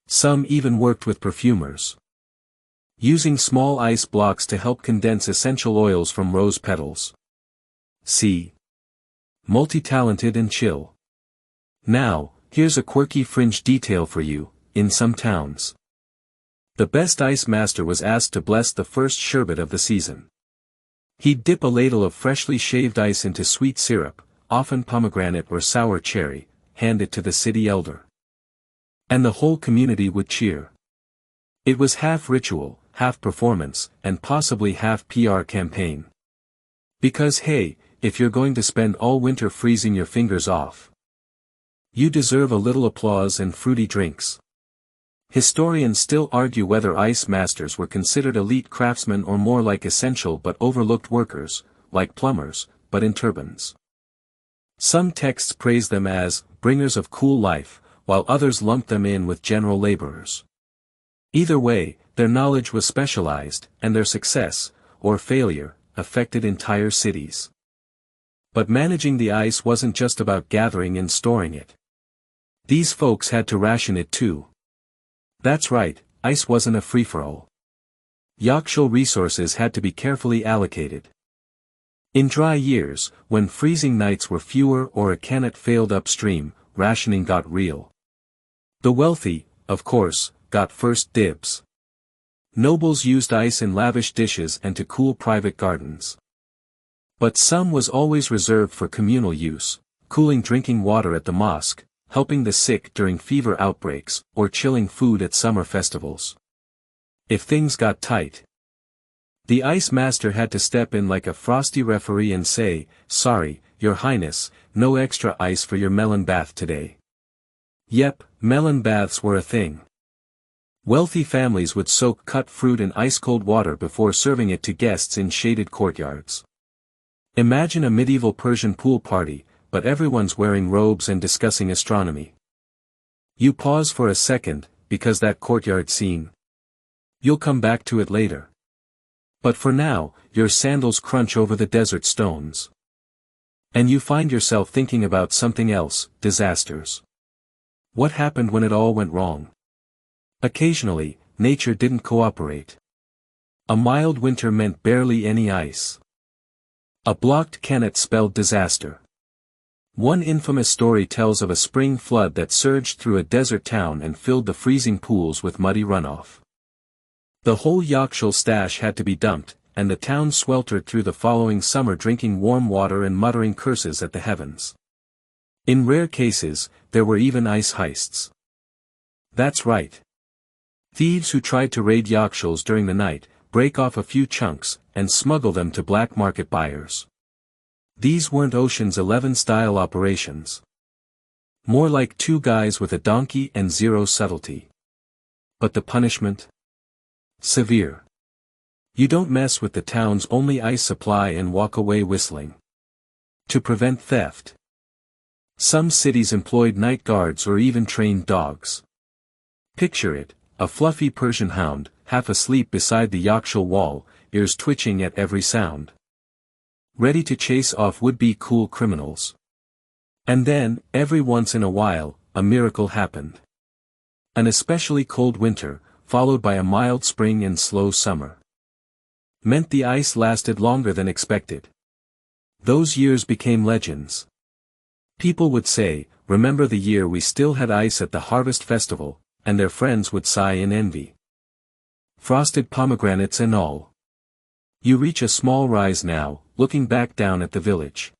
Some even worked with perfumers, using small ice blocks to help condense essential oils from rose petals. See. Multi-talented and chill. Now, here's a quirky fringe detail for you. In some towns, the best ice master was asked to bless the first sherbet of the season. He'd dip a ladle of freshly shaved ice into sweet syrup, often pomegranate or sour cherry, hand it to the city elder. And the whole community would cheer. It was half ritual, half performance, and possibly half PR campaign. Because hey, if you're going to spend all winter freezing your fingers off, you deserve a little applause and fruity drinks. Historians still argue whether ice masters were considered elite craftsmen or more like essential but overlooked workers, like plumbers, but in turbans. Some texts praise them as bringers of cool life, while others lump them in with general laborers. Either way, their knowledge was specialized, and their success, or failure, affected entire cities. But managing the ice wasn't just about gathering and storing it. These folks had to ration it too. That's right, ice wasn't a free-for-all. Yakhchāl resources had to be carefully allocated. In dry years, when freezing nights were fewer or a qanat failed upstream, rationing got real. The wealthy, of course, got first dibs. Nobles used ice in lavish dishes and to cool private gardens. But some was always reserved for communal use, cooling drinking water at the mosque, helping the sick during fever outbreaks, or chilling food at summer festivals. If things got tight, the ice master had to step in like a frosty referee and say, "Sorry, Your Highness, no extra ice for your melon bath today." Yep, melon baths were a thing. Wealthy families would soak cut fruit in ice-cold water before serving it to guests in shaded courtyards. Imagine a medieval Persian pool party, but everyone's wearing robes and discussing astronomy. You pause for a second, because that courtyard scene. You'll come back to it later. But for now, your sandals crunch over the desert stones. And you find yourself thinking about something else, disasters. What happened when it all went wrong? Occasionally, nature didn't cooperate. A mild winter meant barely any ice. A blocked qanat spelled disaster. One infamous story tells of a spring flood that surged through a desert town and filled the freezing pools with muddy runoff. The whole yakhchāl stash had to be dumped, and the town sweltered through the following summer drinking warm water and muttering curses at the heavens. In rare cases, there were even ice heists. That's right. Thieves who tried to raid yakhchāls during the night, break off a few chunks, and smuggle them to black market buyers. These weren't Ocean's 11-style operations. More like two guys with a donkey and zero subtlety. But the punishment? Severe. You don't mess with the town's only ice supply and walk away whistling. To prevent theft, some cities employed night guards or even trained dogs. Picture it, a fluffy Persian hound, half asleep beside the yakhchāl wall, ears twitching at every sound, ready to chase off would-be cool criminals. And then, every once in a while, a miracle happened. An especially cold winter, followed by a mild spring and slow summer, meant the ice lasted longer than expected. Those years became legends. People would say, "Remember the year we still had ice at the harvest festival," and their friends would sigh in envy. Frosted pomegranates and all. You reach a small rise now, looking back down at the village.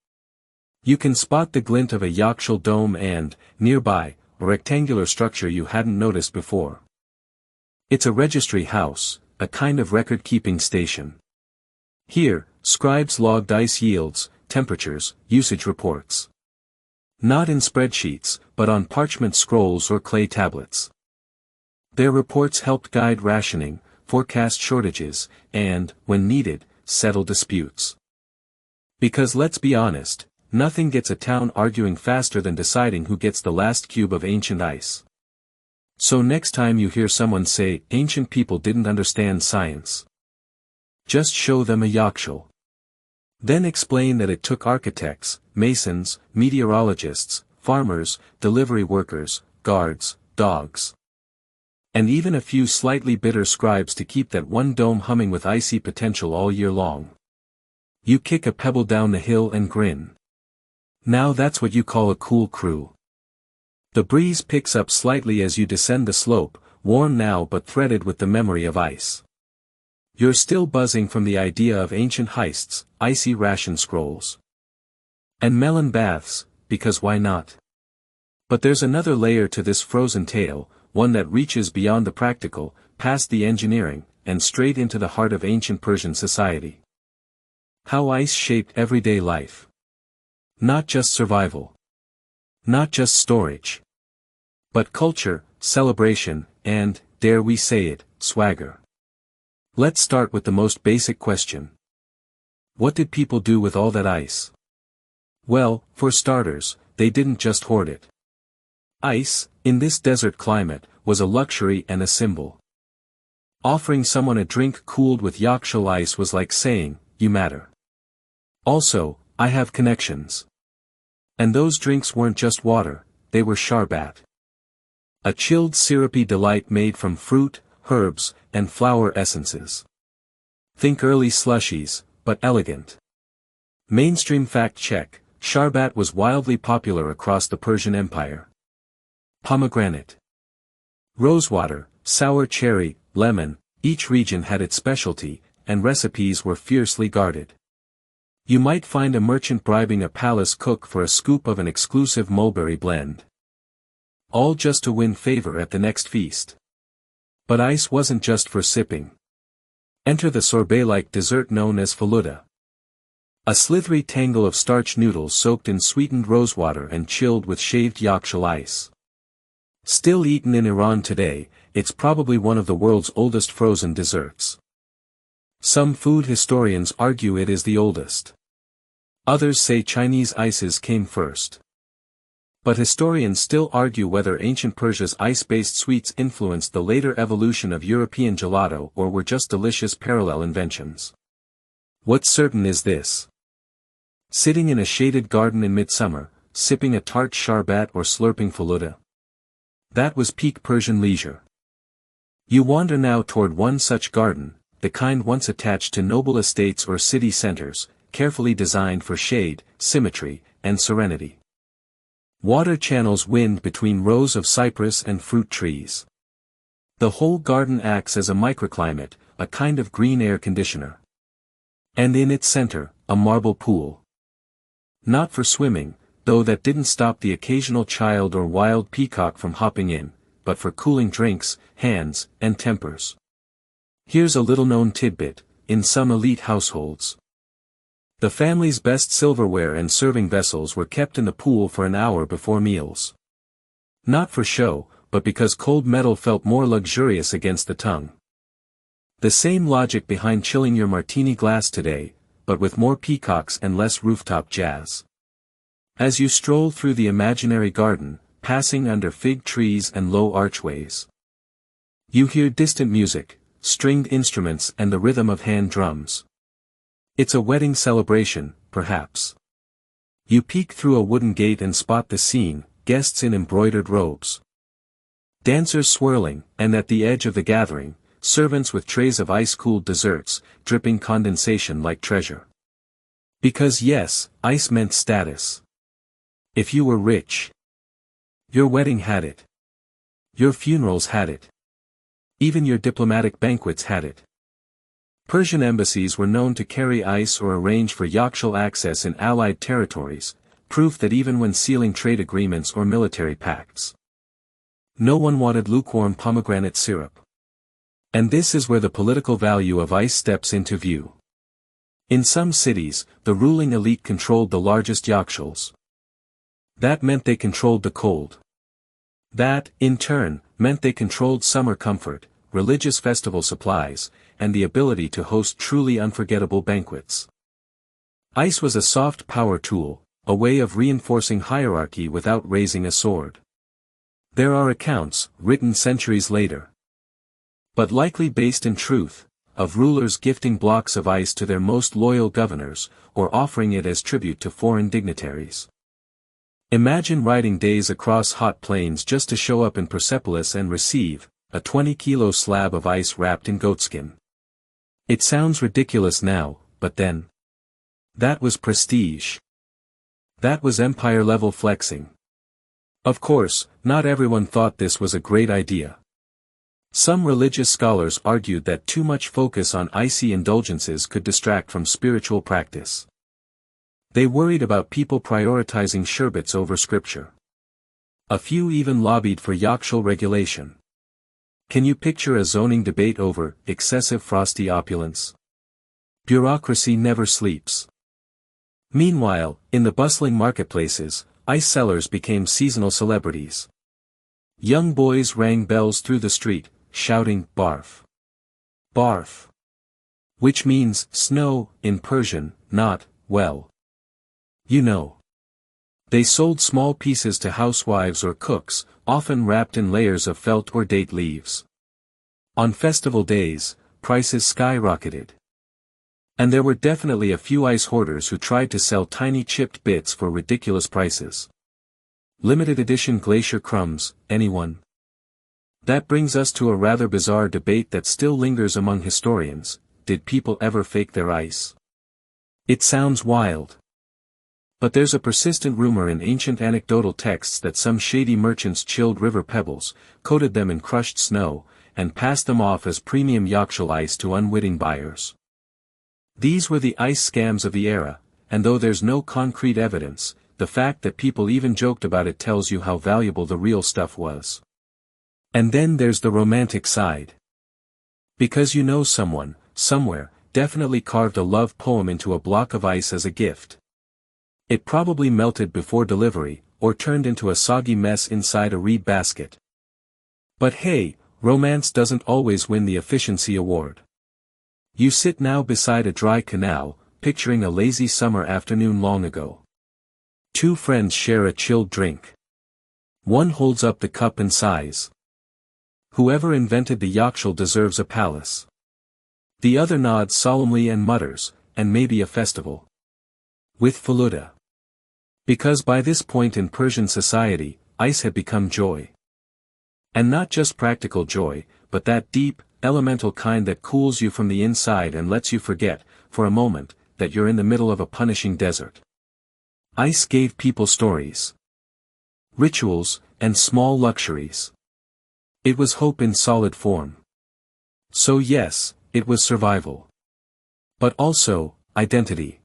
You can spot the glint of a yakhchāl dome and, nearby, a rectangular structure you hadn't noticed before. It's a registry house, a kind of record-keeping station. Here, scribes logged ice yields, temperatures, usage reports. Not in spreadsheets, but on parchment scrolls or clay tablets. Their reports helped guide rationing, forecast shortages, and, when needed, settle disputes. Because let's be honest, nothing gets a town arguing faster than deciding who gets the last cube of ancient ice. So next time you hear someone say, ancient people didn't understand science, just show them a yakhchāl. Then explain that it took architects, masons, meteorologists, farmers, delivery workers, guards, dogs, and even a few slightly bitter scribes to keep that one dome humming with icy potential all year long. You kick a pebble down the hill and grin. Now that's what you call a cool crew. The breeze picks up slightly as you descend the slope, warm now but threaded with the memory of ice. You're still buzzing from the idea of ancient heists, icy ration scrolls, and melon baths, because why not? But there's another layer to this frozen tale, one that reaches beyond the practical, past the engineering, and straight into the heart of ancient Persian society. How ice shaped everyday life. Not just survival. Not just storage. But culture, celebration, and, dare we say it, swagger. Let's start with the most basic question. What did people do with all that ice? Well, for starters, they didn't just hoard it. Ice, in this desert climate, was a luxury and a symbol. Offering someone a drink cooled with yakhchāl ice was like saying, you matter. Also, I have connections. And those drinks weren't just water, they were sharbat. A chilled syrupy delight made from fruit, herbs, and flower essences. Think early slushies, but elegant. Mainstream fact check, sharbat was wildly popular across the Persian Empire. Pomegranate, rosewater, sour cherry, lemon, each region had its specialty, and recipes were fiercely guarded. You might find a merchant bribing a palace cook for a scoop of an exclusive mulberry blend. All just to win favor at the next feast. But ice wasn't just for sipping. Enter the sorbet-like dessert known as faluda. A slithery tangle of starch noodles soaked in sweetened rosewater and chilled with shaved yakhchāl ice. Still eaten in Iran today, it's probably one of the world's oldest frozen desserts. Some food historians argue it is the oldest. Others say Chinese ices came first. But historians still argue whether ancient Persia's ice-based sweets influenced the later evolution of European gelato or were just delicious parallel inventions. What's certain is this. Sitting in a shaded garden in midsummer, sipping a tart sharbat or slurping faluda. That was peak Persian leisure. You wander now toward one such garden, the kind once attached to noble estates or city centers, carefully designed for shade, symmetry, and serenity. Water channels wind between rows of cypress and fruit trees. The whole garden acts as a microclimate, a kind of green air conditioner. And in its center, a marble pool. Not for swimming, though that didn't stop the occasional child or wild peacock from hopping in, but for cooling drinks, hands, and tempers. Here's a little-known tidbit, in some elite households, the family's best silverware and serving vessels were kept in the pool for an hour before meals. Not for show, but because cold metal felt more luxurious against the tongue. The same logic behind chilling your martini glass today, but with more peacocks and less rooftop jazz. As you stroll through the imaginary garden, passing under fig trees and low archways, you hear distant music, stringed instruments and the rhythm of hand drums. It's a wedding celebration, perhaps. You peek through a wooden gate and spot the scene, guests in embroidered robes. Dancers swirling, and at the edge of the gathering, servants with trays of ice-cooled desserts, dripping condensation like treasure. Because yes, ice meant status. If you were rich, your wedding had it. Your funerals had it. Even your diplomatic banquets had it. Persian embassies were known to carry ice or arrange for yakhchāl access in allied territories, proof that even when sealing trade agreements or military pacts, No one wanted lukewarm pomegranate syrup. And this is where the political value of ice steps into view. In some cities, the ruling elite controlled the largest yakhchāls. That meant they controlled the cold. That, in turn, meant they controlled summer comfort, religious festival supplies, and the ability to host truly unforgettable banquets. Ice was a soft power tool, a way of reinforcing hierarchy without raising a sword. There are accounts, written centuries later, but likely based in truth, of rulers gifting blocks of ice to their most loyal governors, or offering it as tribute to foreign dignitaries. Imagine riding days across hot plains just to show up in Persepolis and receive a 20-kilo slab of ice wrapped in goatskin. It sounds ridiculous now, but then, that was prestige. That was empire-level flexing. Of course, not everyone thought this was a great idea. Some religious scholars argued that too much focus on icy indulgences could distract from spiritual practice. They worried about people prioritizing sherbets over scripture. A few even lobbied for yakhchāl regulation. Can you picture a zoning debate over excessive frosty opulence? Bureaucracy never sleeps. Meanwhile, in the bustling marketplaces, ice sellers became seasonal celebrities. Young boys rang bells through the street, shouting, "Barf! Barf!" Which means, snow, in Persian, not, well. You know. They sold small pieces to housewives or cooks, often wrapped in layers of felt or date leaves. On festival days, prices skyrocketed. And there were definitely a few ice hoarders who tried to sell tiny chipped bits for ridiculous prices. Limited edition glacier crumbs, anyone? That brings us to a rather bizarre debate that still lingers among historians: did people ever fake their ice? It sounds wild. But there's a persistent rumor in ancient anecdotal texts that some shady merchants chilled river pebbles, coated them in crushed snow, and passed them off as premium yakhchāl ice to unwitting buyers. These were the ice scams of the era, and though there's no concrete evidence, the fact that people even joked about it tells you how valuable the real stuff was. And then there's the romantic side. Because you know someone, somewhere, definitely carved a love poem into a block of ice as a gift. It probably melted before delivery, or turned into a soggy mess inside a reed basket. But hey, romance doesn't always win the efficiency award. You sit now beside a dry canal, picturing a lazy summer afternoon long ago. Two friends share a chilled drink. One holds up the cup and sighs. Whoever invented the yakhchāl deserves a palace. The other nods solemnly and mutters, and maybe a festival. With faluda. Because by this point in Persian society, ice had become joy. And not just practical joy, but that deep, elemental kind that cools you from the inside and lets you forget, for a moment, that you're in the middle of a punishing desert. Ice gave people stories, rituals, and small luxuries. It was hope in solid form. So yes, it was survival. But also, identity.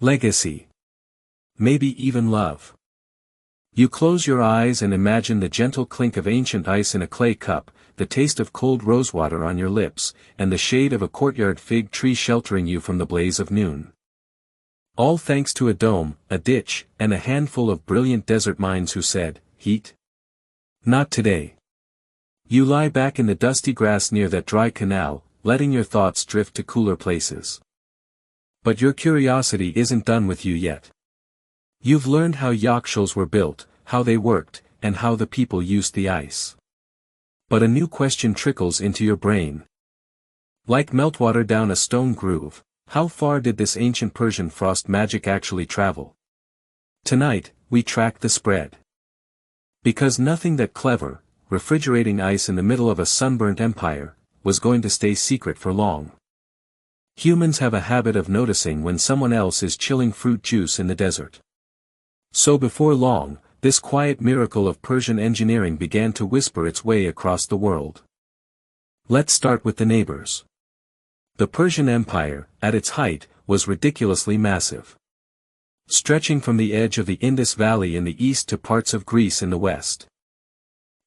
Legacy. Maybe even love. You close your eyes and imagine the gentle clink of ancient ice in a clay cup, the taste of cold rosewater on your lips, and the shade of a courtyard fig tree sheltering you from the blaze of noon. All thanks to a dome, a ditch, and a handful of brilliant desert minds who said, "Heat? Not today." You lie back in the dusty grass near that dry canal, letting your thoughts drift to cooler places. But your curiosity isn't done with you yet. You've learned how yakhchāls were built, how they worked, and how the people used the ice. But a new question trickles into your brain. Like meltwater down a stone groove, how far did this ancient Persian frost magic actually travel? Tonight, we track the spread. Because nothing that clever, refrigerating ice in the middle of a sunburnt empire, was going to stay secret for long. Humans have a habit of noticing when someone else is chilling fruit juice in the desert. So before long, this quiet miracle of Persian engineering began to whisper its way across the world. Let's start with the neighbors. The Persian Empire, at its height, was ridiculously massive. Stretching from the edge of the Indus Valley in the east to parts of Greece in the west.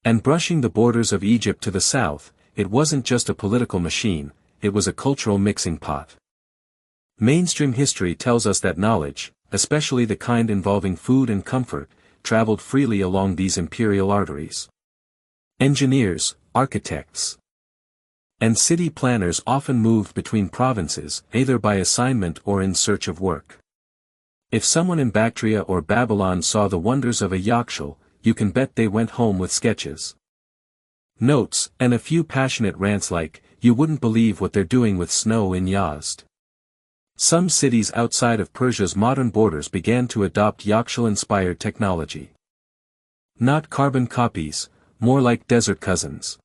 And brushing the borders of Egypt to the south, it wasn't just a political machine, it was a cultural mixing pot. Mainstream history tells us that knowledge, especially the kind involving food and comfort, traveled freely along these imperial arteries. Engineers, architects, and city planners often moved between provinces, either by assignment or in search of work. If someone in Bactria or Babylon saw the wonders of a yakhchāl, you can bet they went home with sketches, notes, and a few passionate rants like, "You wouldn't believe what they're doing with snow in Yazd." Some cities outside of Persia's modern borders began to adopt yakhchāl-inspired technology. Not carbon copies, more like desert cousins.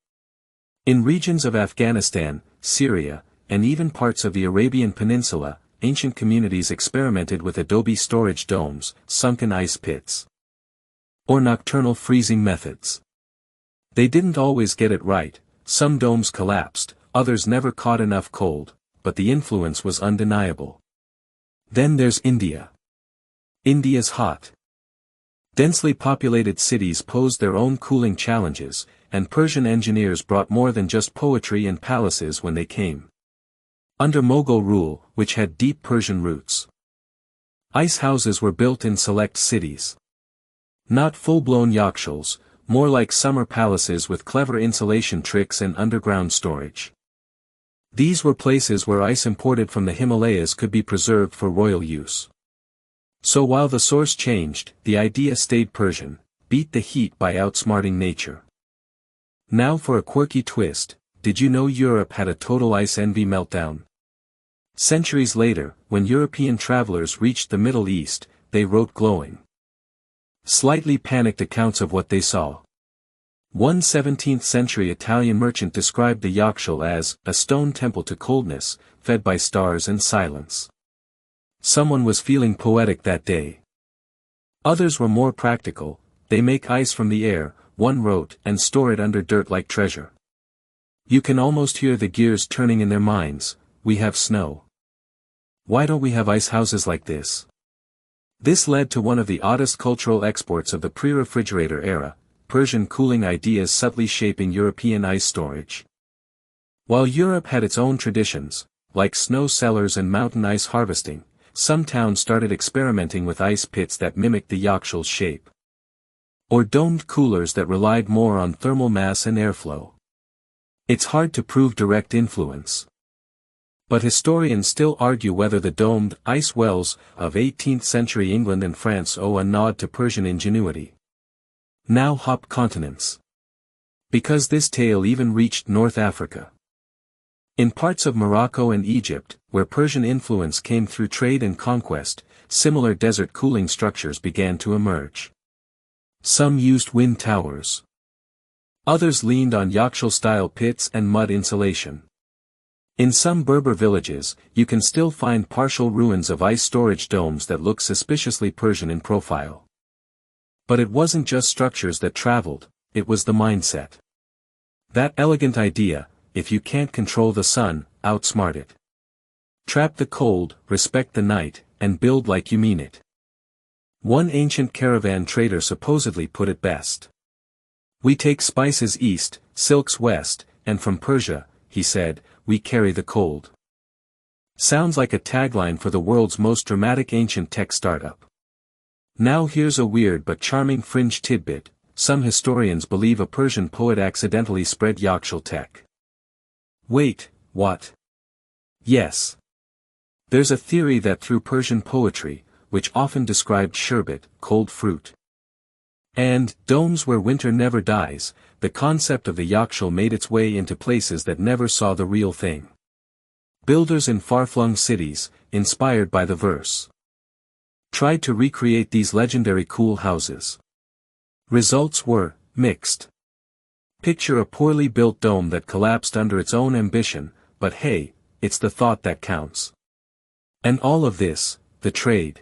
In regions of Afghanistan, Syria, and even parts of the Arabian Peninsula, ancient communities experimented with adobe storage domes, sunken ice pits, or nocturnal freezing methods. They didn't always get it right, some domes collapsed, others never caught enough cold, but the influence was undeniable. Then there's India. India's hot, densely populated cities posed their own cooling challenges, and Persian engineers brought more than just poetry and palaces when they came. Under Mughal rule, which had deep Persian roots, ice houses were built in select cities. Not full-blown yakhchāls, more like summer palaces with clever insulation tricks and underground storage. These were places where ice imported from the Himalayas could be preserved for royal use. So while the source changed, the idea stayed Persian: beat the heat by outsmarting nature. Now for a quirky twist, did you know Europe had a total ice envy meltdown? Centuries later, when European travelers reached the Middle East, they wrote glowing, slightly panicked accounts of what they saw. One 17th-century Italian merchant described the yakhchāl as a stone temple to coldness, fed by stars and silence. Someone was feeling poetic that day. Others were more practical: they make ice from the air, one wrote, and store it under dirt like treasure. You can almost hear the gears turning in their minds: we have snow. Why don't we have ice houses like this? This led to one of the oddest cultural exports of the pre-refrigerator era, Persian cooling ideas subtly shaping European ice storage. While Europe had its own traditions, like snow cellars and mountain ice harvesting, some towns started experimenting with ice pits that mimicked the yakhchāl's shape, or domed coolers that relied more on thermal mass and airflow. It's hard to prove direct influence, but historians still argue whether the domed ice wells of 18th-century England and France owe a nod to Persian ingenuity. Now hop continents, because this tale even reached North Africa. In parts of Morocco and Egypt, where Persian influence came through trade and conquest, similar desert cooling structures began to emerge. Some used wind towers. Others leaned on yakhchāl-style pits and mud insulation. In some Berber villages, you can still find partial ruins of ice storage domes that look suspiciously Persian in profile. But it wasn't just structures that traveled, it was the mindset. That elegant idea: if you can't control the sun, outsmart it. Trap the cold, respect the night, and build like you mean it. One ancient caravan trader supposedly put it best: "We take spices east, silks west, and from Persia," he said, "we carry the cold." Sounds like a tagline for the world's most dramatic ancient tech startup. Now here's a weird but charming fringe tidbit: some historians believe a Persian poet accidentally spread yakhchāl tech. Wait, what? Yes. There's a theory that through Persian poetry, which often described sherbet, cold fruit, and domes where winter never dies, the concept of the yakhchāl made its way into places that never saw the real thing. Builders in far-flung cities, inspired by the verse, tried to recreate these legendary cool houses. Results were mixed. Picture a poorly built dome that collapsed under its own ambition, but hey, it's the thought that counts. And all of this, the trade,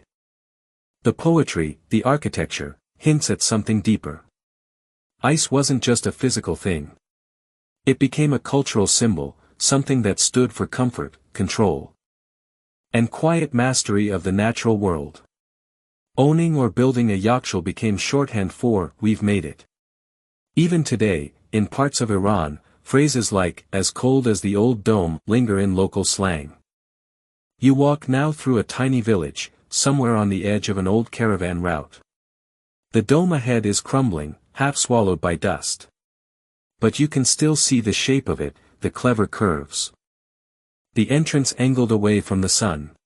the poetry, the architecture, hints at something deeper. Ice wasn't just a physical thing. It became a cultural symbol, something that stood for comfort, control, and quiet mastery of the natural world. Owning or building a yakhchāl became shorthand for "we've made it." Even today, in parts of Iran, phrases like, "as cold as the old dome," linger in local slang. You walk now through a tiny village, somewhere on the edge of an old caravan route. The dome ahead is crumbling, half swallowed by dust. But you can still see the shape of it, the clever curves. The entrance angled away from the sun.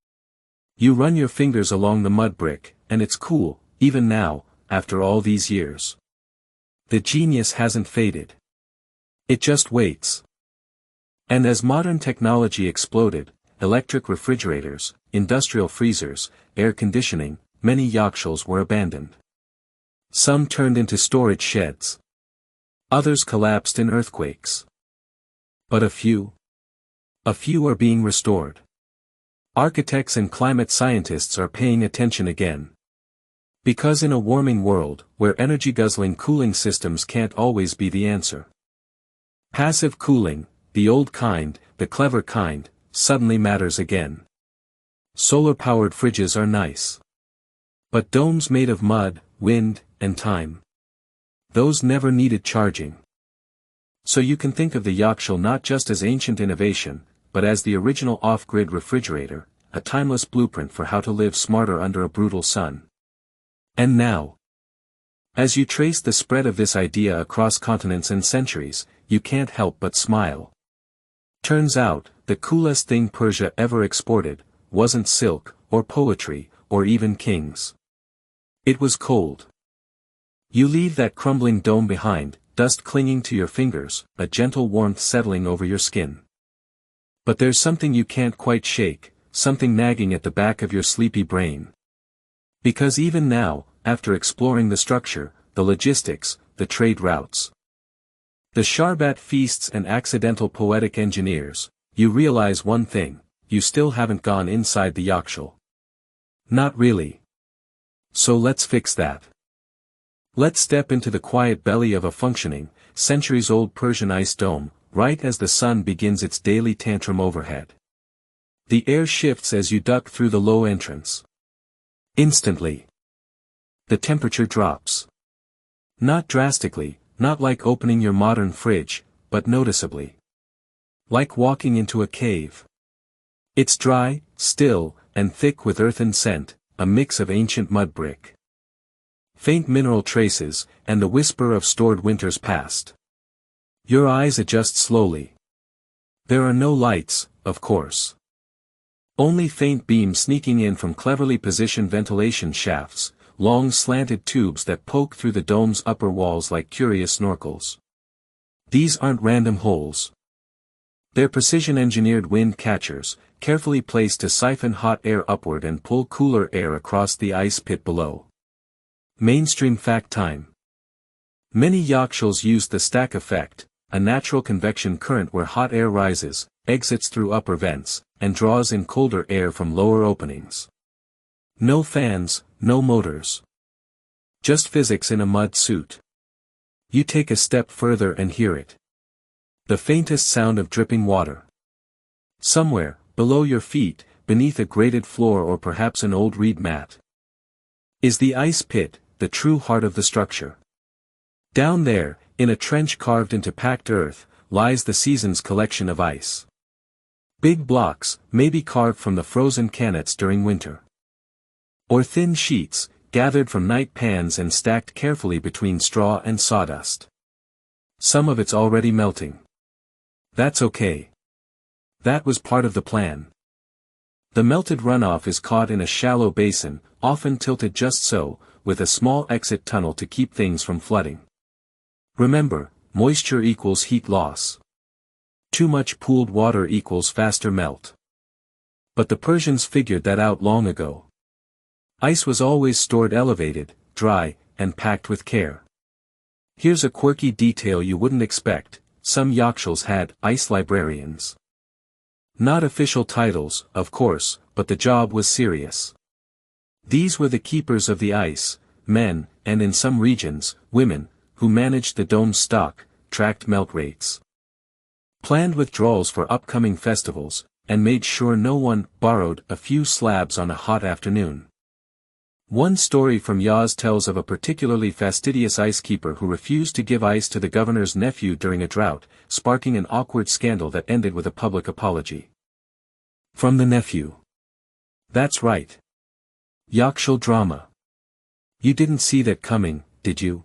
You run your fingers along the mud brick, and it's cool, even now, after all these years. The genius hasn't faded. It just waits. And as modern technology exploded, electric refrigerators, industrial freezers, air conditioning, many yakhchāls were abandoned. Some turned into storage sheds. Others collapsed in earthquakes. But a few are being restored. Architects and climate scientists are paying attention again. Because in a warming world, where energy-guzzling cooling systems can't always be the answer. Passive cooling, the old kind, the clever kind, suddenly matters again. Solar-powered fridges are nice. But domes made of mud, wind, and time. Those never needed charging. So you can think of the yakhchāl not just as ancient innovation, but as the original off-grid refrigerator, a timeless blueprint for how to live smarter under a brutal sun. And now, as you trace the spread of this idea across continents and centuries, you can't help but smile. Turns out, the coolest thing Persia ever exported, wasn't silk, or poetry, or even kings. It was cold. You leave that crumbling dome behind, dust clinging to your fingers, a gentle warmth settling over your skin. But there's something you can't quite shake, something nagging at the back of your sleepy brain. Because even now, after exploring the structure, the logistics, the trade routes, the sharbat feasts and accidental poetic engineers, you realize one thing, you still haven't gone inside the yakhchāl. Not really. So let's fix that. Let's step into the quiet belly of a functioning, centuries-old Persian ice dome, right as the sun begins its daily tantrum overhead. The air shifts as you duck through the low entrance. Instantly, the temperature drops. Not drastically, not like opening your modern fridge, but noticeably. Like walking into a cave. It's dry, still, and thick with earthen scent, a mix of ancient mud brick, faint mineral traces, and the whisper of stored winters past. Your eyes adjust slowly. There are no lights, of course. Only faint beams sneaking in from cleverly positioned ventilation shafts, long slanted tubes that poke through the dome's upper walls like curious snorkels. These aren't random holes. They're precision-engineered wind catchers, carefully placed to siphon hot air upward and pull cooler air across the ice pit below. Mainstream fact time. Many yakhchāls use the stack effect, a natural convection current where hot air rises, exits through upper vents, and draws in colder air from lower openings. No fans, no motors. Just physics in a mud suit. You take a step further and hear it. The faintest sound of dripping water. Somewhere, below your feet, beneath a grated floor or perhaps an old reed mat, is the ice pit, the true heart of the structure. Down there, in a trench carved into packed earth, lies the season's collection of ice. Big blocks, maybe carved from the frozen kannats during winter. Or thin sheets, gathered from night pans and stacked carefully between straw and sawdust. Some of it's already melting. That's okay. That was part of the plan. The melted runoff is caught in a shallow basin, often tilted just so, with a small exit tunnel to keep things from flooding. Remember, moisture equals heat loss. Too much pooled water equals faster melt. But the Persians figured that out long ago. Ice was always stored elevated, dry, and packed with care. Here's a quirky detail you wouldn't expect: some yakhchāls had ice librarians. Not official titles, of course, but the job was serious. These were the keepers of the ice, men, and in some regions, women, who managed the dome's stock, tracked melt rates, planned withdrawals for upcoming festivals, and made sure no one borrowed a few slabs on a hot afternoon. One story from Yaz tells of a particularly fastidious icekeeper who refused to give ice to the governor's nephew during a drought, sparking an awkward scandal that ended with a public apology. From the nephew. That's right. Yakhchāl drama. You didn't see that coming, did you?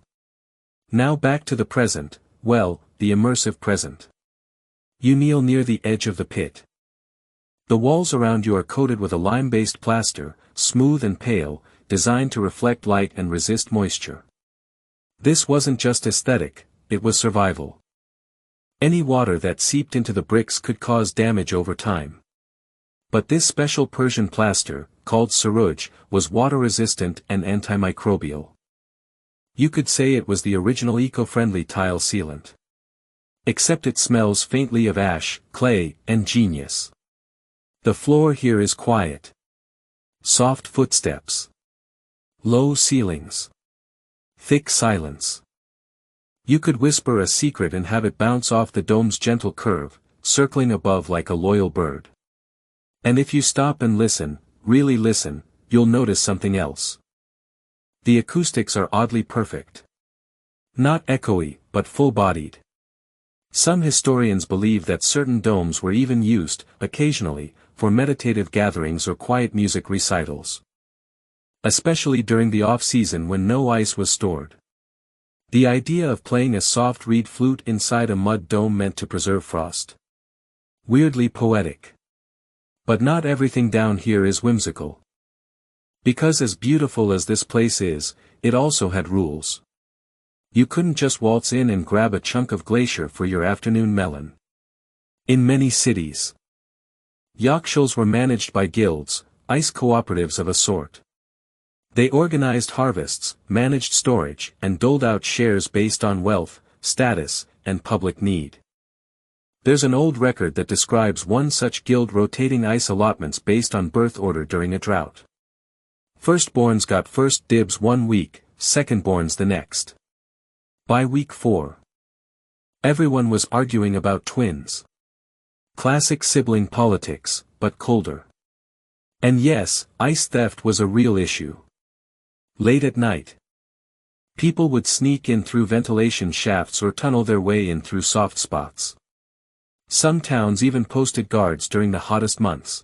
Now back to the present, well, the immersive present. You kneel near the edge of the pit. The walls around you are coated with a lime-based plaster, smooth and pale, designed to reflect light and resist moisture. This wasn't just aesthetic, it was survival. Any water that seeped into the bricks could cause damage over time. But this special Persian plaster, called saruj, was water-resistant and antimicrobial. You could say it was the original eco-friendly tile sealant. Except it smells faintly of ash, clay, and ingenious. The floor here is quiet. Soft footsteps. Low ceilings. Thick silence. You could whisper a secret and have it bounce off the dome's gentle curve, circling above like a loyal bird. And if you stop and listen, really listen, you'll notice something else. The acoustics are oddly perfect. Not echoey, but full-bodied. Some historians believe that certain domes were even used, occasionally, for meditative gatherings or quiet music recitals. Especially during the off-season when no ice was stored. The idea of playing a soft reed flute inside a mud dome meant to preserve frost. Weirdly poetic. But not everything down here is whimsical. Because as beautiful as this place is, it also had rules. You couldn't just waltz in and grab a chunk of glacier for your afternoon melon. In many cities, yakhchāls were managed by guilds, ice cooperatives of a sort. They organized harvests, managed storage, and doled out shares based on wealth, status, and public need. There's an old record that describes one such guild rotating ice allotments based on birth order during a drought. Firstborns got first dibs 1 week, secondborns the next. By week 4, everyone was arguing about twins. Classic sibling politics, but colder. And yes, ice theft was a real issue. Late at night, people would sneak in through ventilation shafts or tunnel their way in through soft spots. Some towns even posted guards during the hottest months.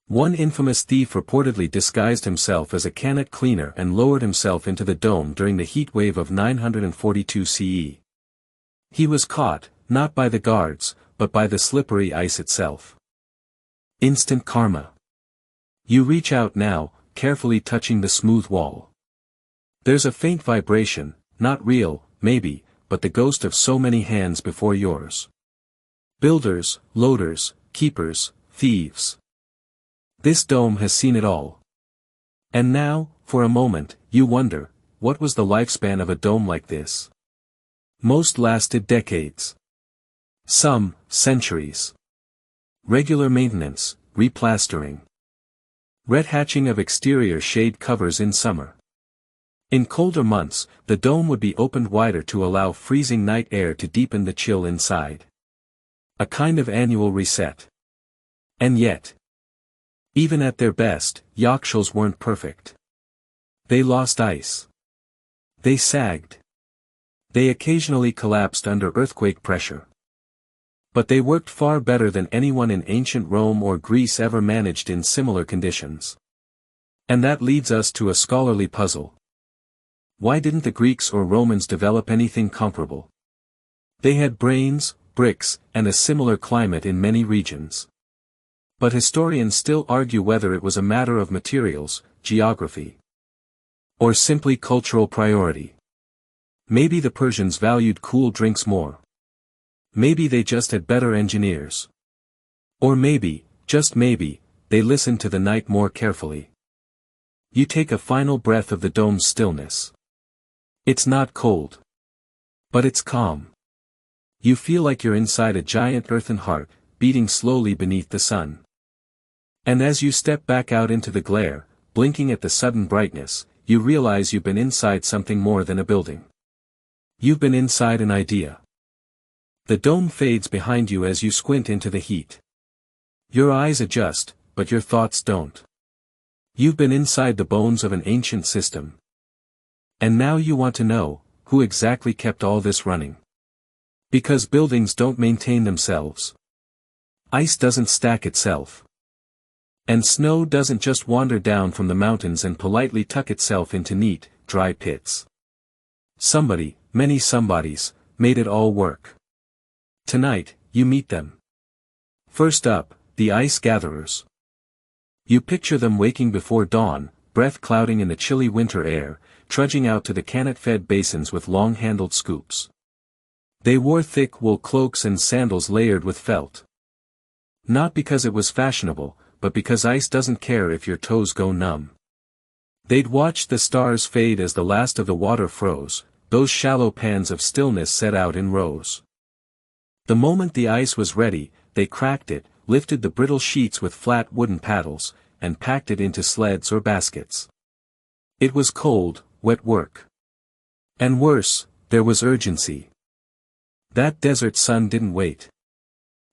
One infamous thief reportedly disguised himself as a canet cleaner and lowered himself into the dome during the heat wave of 942 CE. He was caught, not by the guards, but by the slippery ice itself. Instant karma. You reach out now, carefully touching the smooth wall. There's a faint vibration, not real, maybe, but the ghost of so many hands before yours. Builders, loaders, keepers, thieves. This dome has seen it all. And now, for a moment, you wonder, what was the lifespan of a dome like this? Most lasted decades. Some, centuries. Regular maintenance, replastering. Red-hatching of exterior shade covers in summer. In colder months, the dome would be opened wider to allow freezing night air to deepen the chill inside. A kind of annual reset. And yet, even at their best, yakhchāls weren't perfect. They lost ice. They sagged. They occasionally collapsed under earthquake pressure. But they worked far better than anyone in ancient Rome or Greece ever managed in similar conditions. And that leads us to a scholarly puzzle. Why didn't the Greeks or Romans develop anything comparable? They had brains, bricks, and a similar climate in many regions. But historians still argue whether it was a matter of materials, geography, or simply cultural priority. Maybe the Persians valued cool drinks more. Maybe they just had better engineers. Or maybe, just maybe, they listened to the night more carefully. You take a final breath of the dome's stillness. It's not cold. But it's calm. You feel like you're inside a giant earthen heart, beating slowly beneath the sun. And as you step back out into the glare, blinking at the sudden brightness, you realize you've been inside something more than a building. You've been inside an idea. The dome fades behind you as you squint into the heat. Your eyes adjust, but your thoughts don't. You've been inside the bones of an ancient system. And now you want to know, who exactly kept all this running? Because buildings don't maintain themselves. Ice doesn't stack itself. And snow doesn't just wander down from the mountains and politely tuck itself into neat, dry pits. Somebody, many somebodies, made it all work. Tonight, you meet them. First up, the ice gatherers. You picture them waking before dawn, breath clouding in the chilly winter air, trudging out to the cannet-fed basins with long-handled scoops. They wore thick wool cloaks and sandals layered with felt. Not because it was fashionable, but because ice doesn't care if your toes go numb. They'd watch the stars fade as the last of the water froze, those shallow pans of stillness set out in rows. The moment the ice was ready, they cracked it, lifted the brittle sheets with flat wooden paddles, and packed it into sleds or baskets. It was cold, wet work. And worse, there was urgency. That desert sun didn't wait.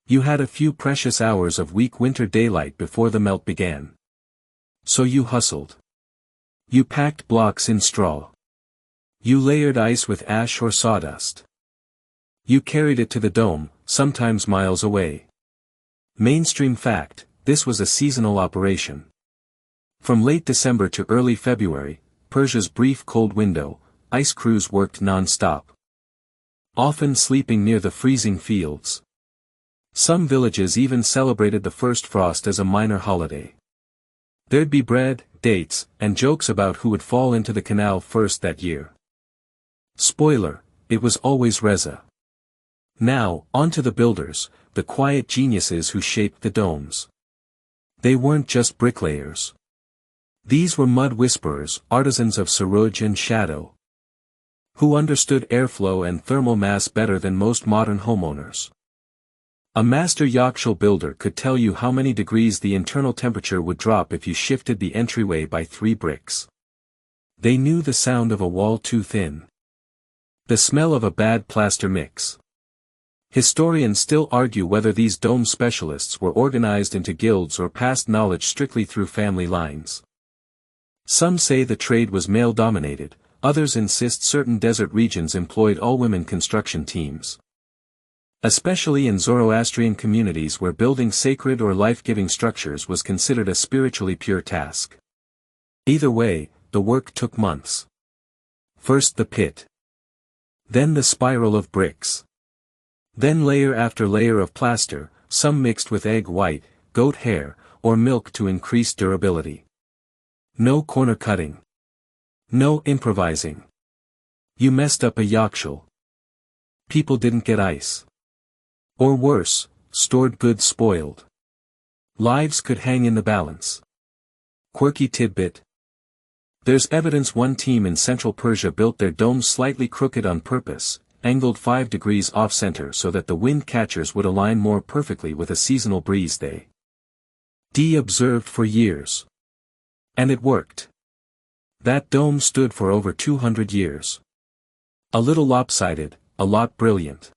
You had a few precious hours of weak winter daylight before the melt began. So you hustled. You packed blocks in straw. You layered ice with ash or sawdust. You carried it to the dome, sometimes miles away. Mainstream fact, this was a seasonal operation. From late December to early February, Persia's brief cold window, ice crews worked non-stop. Often sleeping near the freezing fields. Some villages even celebrated the first frost as a minor holiday. There'd be bread, dates, and jokes about who would fall into the canal first that year. Spoiler, it was always Reza. Now, on to the builders, the quiet geniuses who shaped the domes. They weren't just bricklayers. These were mud whisperers, artisans of saruj and shadow. Who understood airflow and thermal mass better than most modern homeowners. A master yakhchāl builder could tell you how many degrees the internal temperature would drop if you shifted the entryway by 3 bricks. They knew the sound of a wall too thin. The smell of a bad plaster mix. Historians still argue whether these dome specialists were organized into guilds or passed knowledge strictly through family lines. Some say the trade was male-dominated. Others insist certain desert regions employed all-women construction teams. Especially in Zoroastrian communities where building sacred or life-giving structures was considered a spiritually pure task. Either way, the work took months. First the pit. Then the spiral of bricks. Then layer after layer of plaster, some mixed with egg white, goat hair, or milk to increase durability. No corner cutting. No improvising. You messed up a yakhchāl. People didn't get ice. Or worse, stored goods spoiled. Lives could hang in the balance. Quirky tidbit. There's evidence one team in central Persia built their domes slightly crooked on purpose, angled 5 degrees off-center so that the wind catchers would align more perfectly with a seasonal breeze they observed for years. And it worked. That dome stood for over 200 years. A little lopsided, a lot brilliant.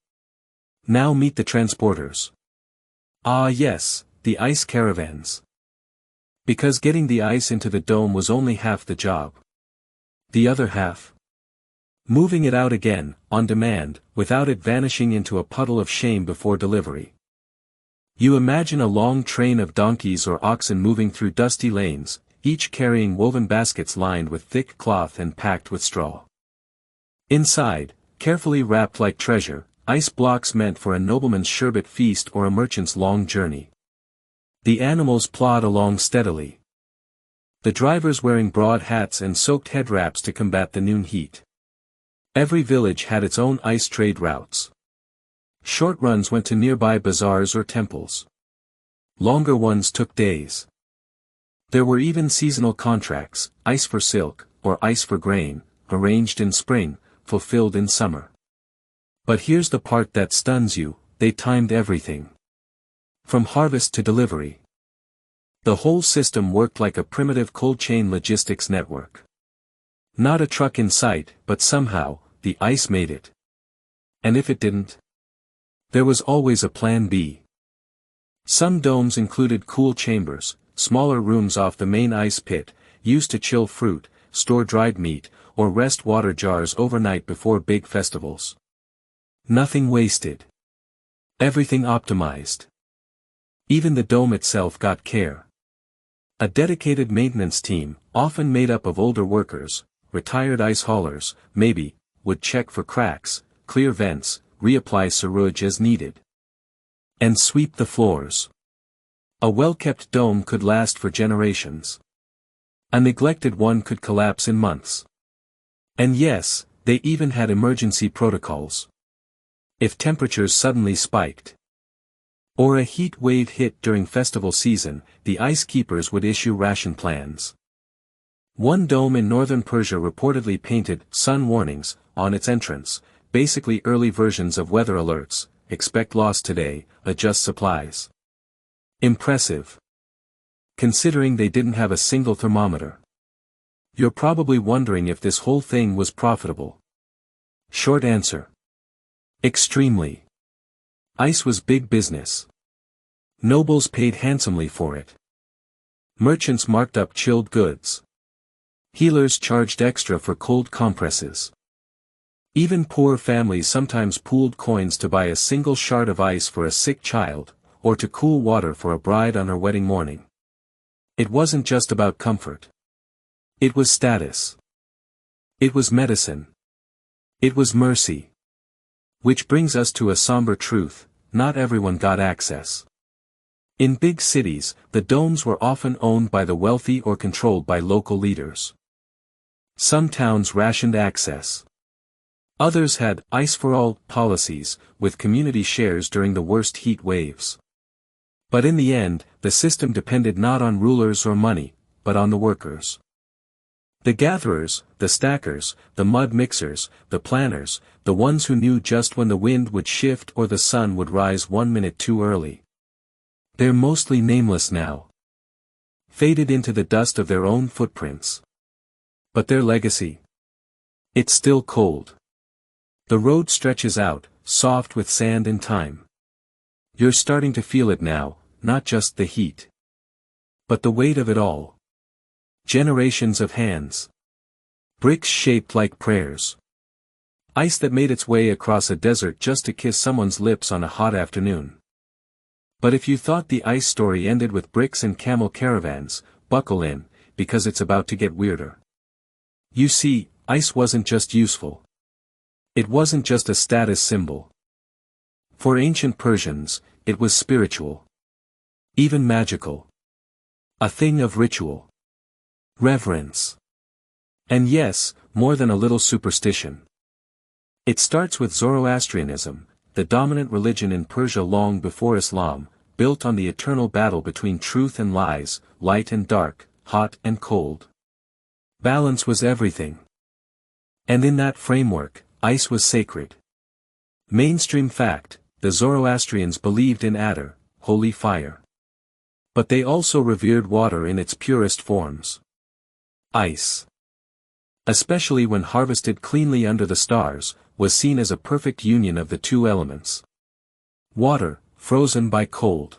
Now meet the transporters. Ah yes, the ice caravans. Because getting the ice into the dome was only half the job. The other half? Moving it out again, on demand, without it vanishing into a puddle of shame before delivery. You imagine a long train of donkeys or oxen moving through dusty lanes, each carrying woven baskets lined with thick cloth and packed with straw. Inside, carefully wrapped like treasure, ice blocks meant for a nobleman's sherbet feast or a merchant's long journey. The animals plod along steadily. The drivers wearing broad hats and soaked head wraps to combat the noon heat. Every village had its own ice trade routes. Short runs went to nearby bazaars or temples. Longer ones took days. There were even seasonal contracts, ice for silk, or ice for grain, arranged in spring, fulfilled in summer. But here's the part that stuns you, they timed everything. From harvest to delivery. The whole system worked like a primitive cold chain logistics network. Not a truck in sight, but somehow, the ice made it. And if it didn't? There was always a plan B. Some domes included cool chambers, smaller rooms off the main ice pit, used to chill fruit, store dried meat, or rest water jars overnight before big festivals. Nothing wasted. Everything optimized. Even the dome itself got care. A dedicated maintenance team, often made up of older workers, retired ice haulers, maybe, would check for cracks, clear vents, reapply serruage as needed. And sweep the floors. A well-kept dome could last for generations. A neglected one could collapse in months. And yes, they even had emergency protocols. If temperatures suddenly spiked, or a heat wave hit during festival season, the ice keepers would issue ration plans. One dome in northern Persia reportedly painted sun warnings on its entrance, basically early versions of weather alerts: expect loss today, adjust supplies. Impressive. Considering they didn't have a single thermometer. You're probably wondering if this whole thing was profitable. Short answer. Extremely. Ice was big business. Nobles paid handsomely for it. Merchants marked up chilled goods. Healers charged extra for cold compresses. Even poor families sometimes pooled coins to buy a single shard of ice for a sick child, or to cool water for a bride on her wedding morning. It wasn't just about comfort. It was status. It was medicine. It was mercy. Which brings us to a somber truth: not everyone got access. In big cities, the domes were often owned by the wealthy or controlled by local leaders. Some towns rationed access. Others had ice-for-all policies, with community shares during the worst heat waves. But in the end, the system depended not on rulers or money, but on the workers. The gatherers, the stackers, the mud mixers, the planners, the ones who knew just when the wind would shift or the sun would rise 1 minute too early. They're mostly nameless now. Faded into the dust of their own footprints. But their legacy? It's still cold. The road stretches out, soft with sand and time. You're starting to feel it now, not just the heat, but the weight of it all. Generations of hands. Bricks shaped like prayers. Ice that made its way across a desert just to kiss someone's lips on a hot afternoon. But if you thought the ice story ended with bricks and camel caravans, buckle in, because it's about to get weirder. You see, ice wasn't just useful. It wasn't just a status symbol. For ancient Persians, it was spiritual. Even magical. A thing of ritual. Reverence. And yes, more than a little superstition. It starts with Zoroastrianism, the dominant religion in Persia long before Islam, built on the eternal battle between truth and lies, light and dark, hot and cold. Balance was everything. And in that framework, ice was sacred. Mainstream fact: the Zoroastrians believed in Adar, holy fire. But they also revered water in its purest forms. Ice, especially when harvested cleanly under the stars, was seen as a perfect union of the two elements. Water, frozen by cold.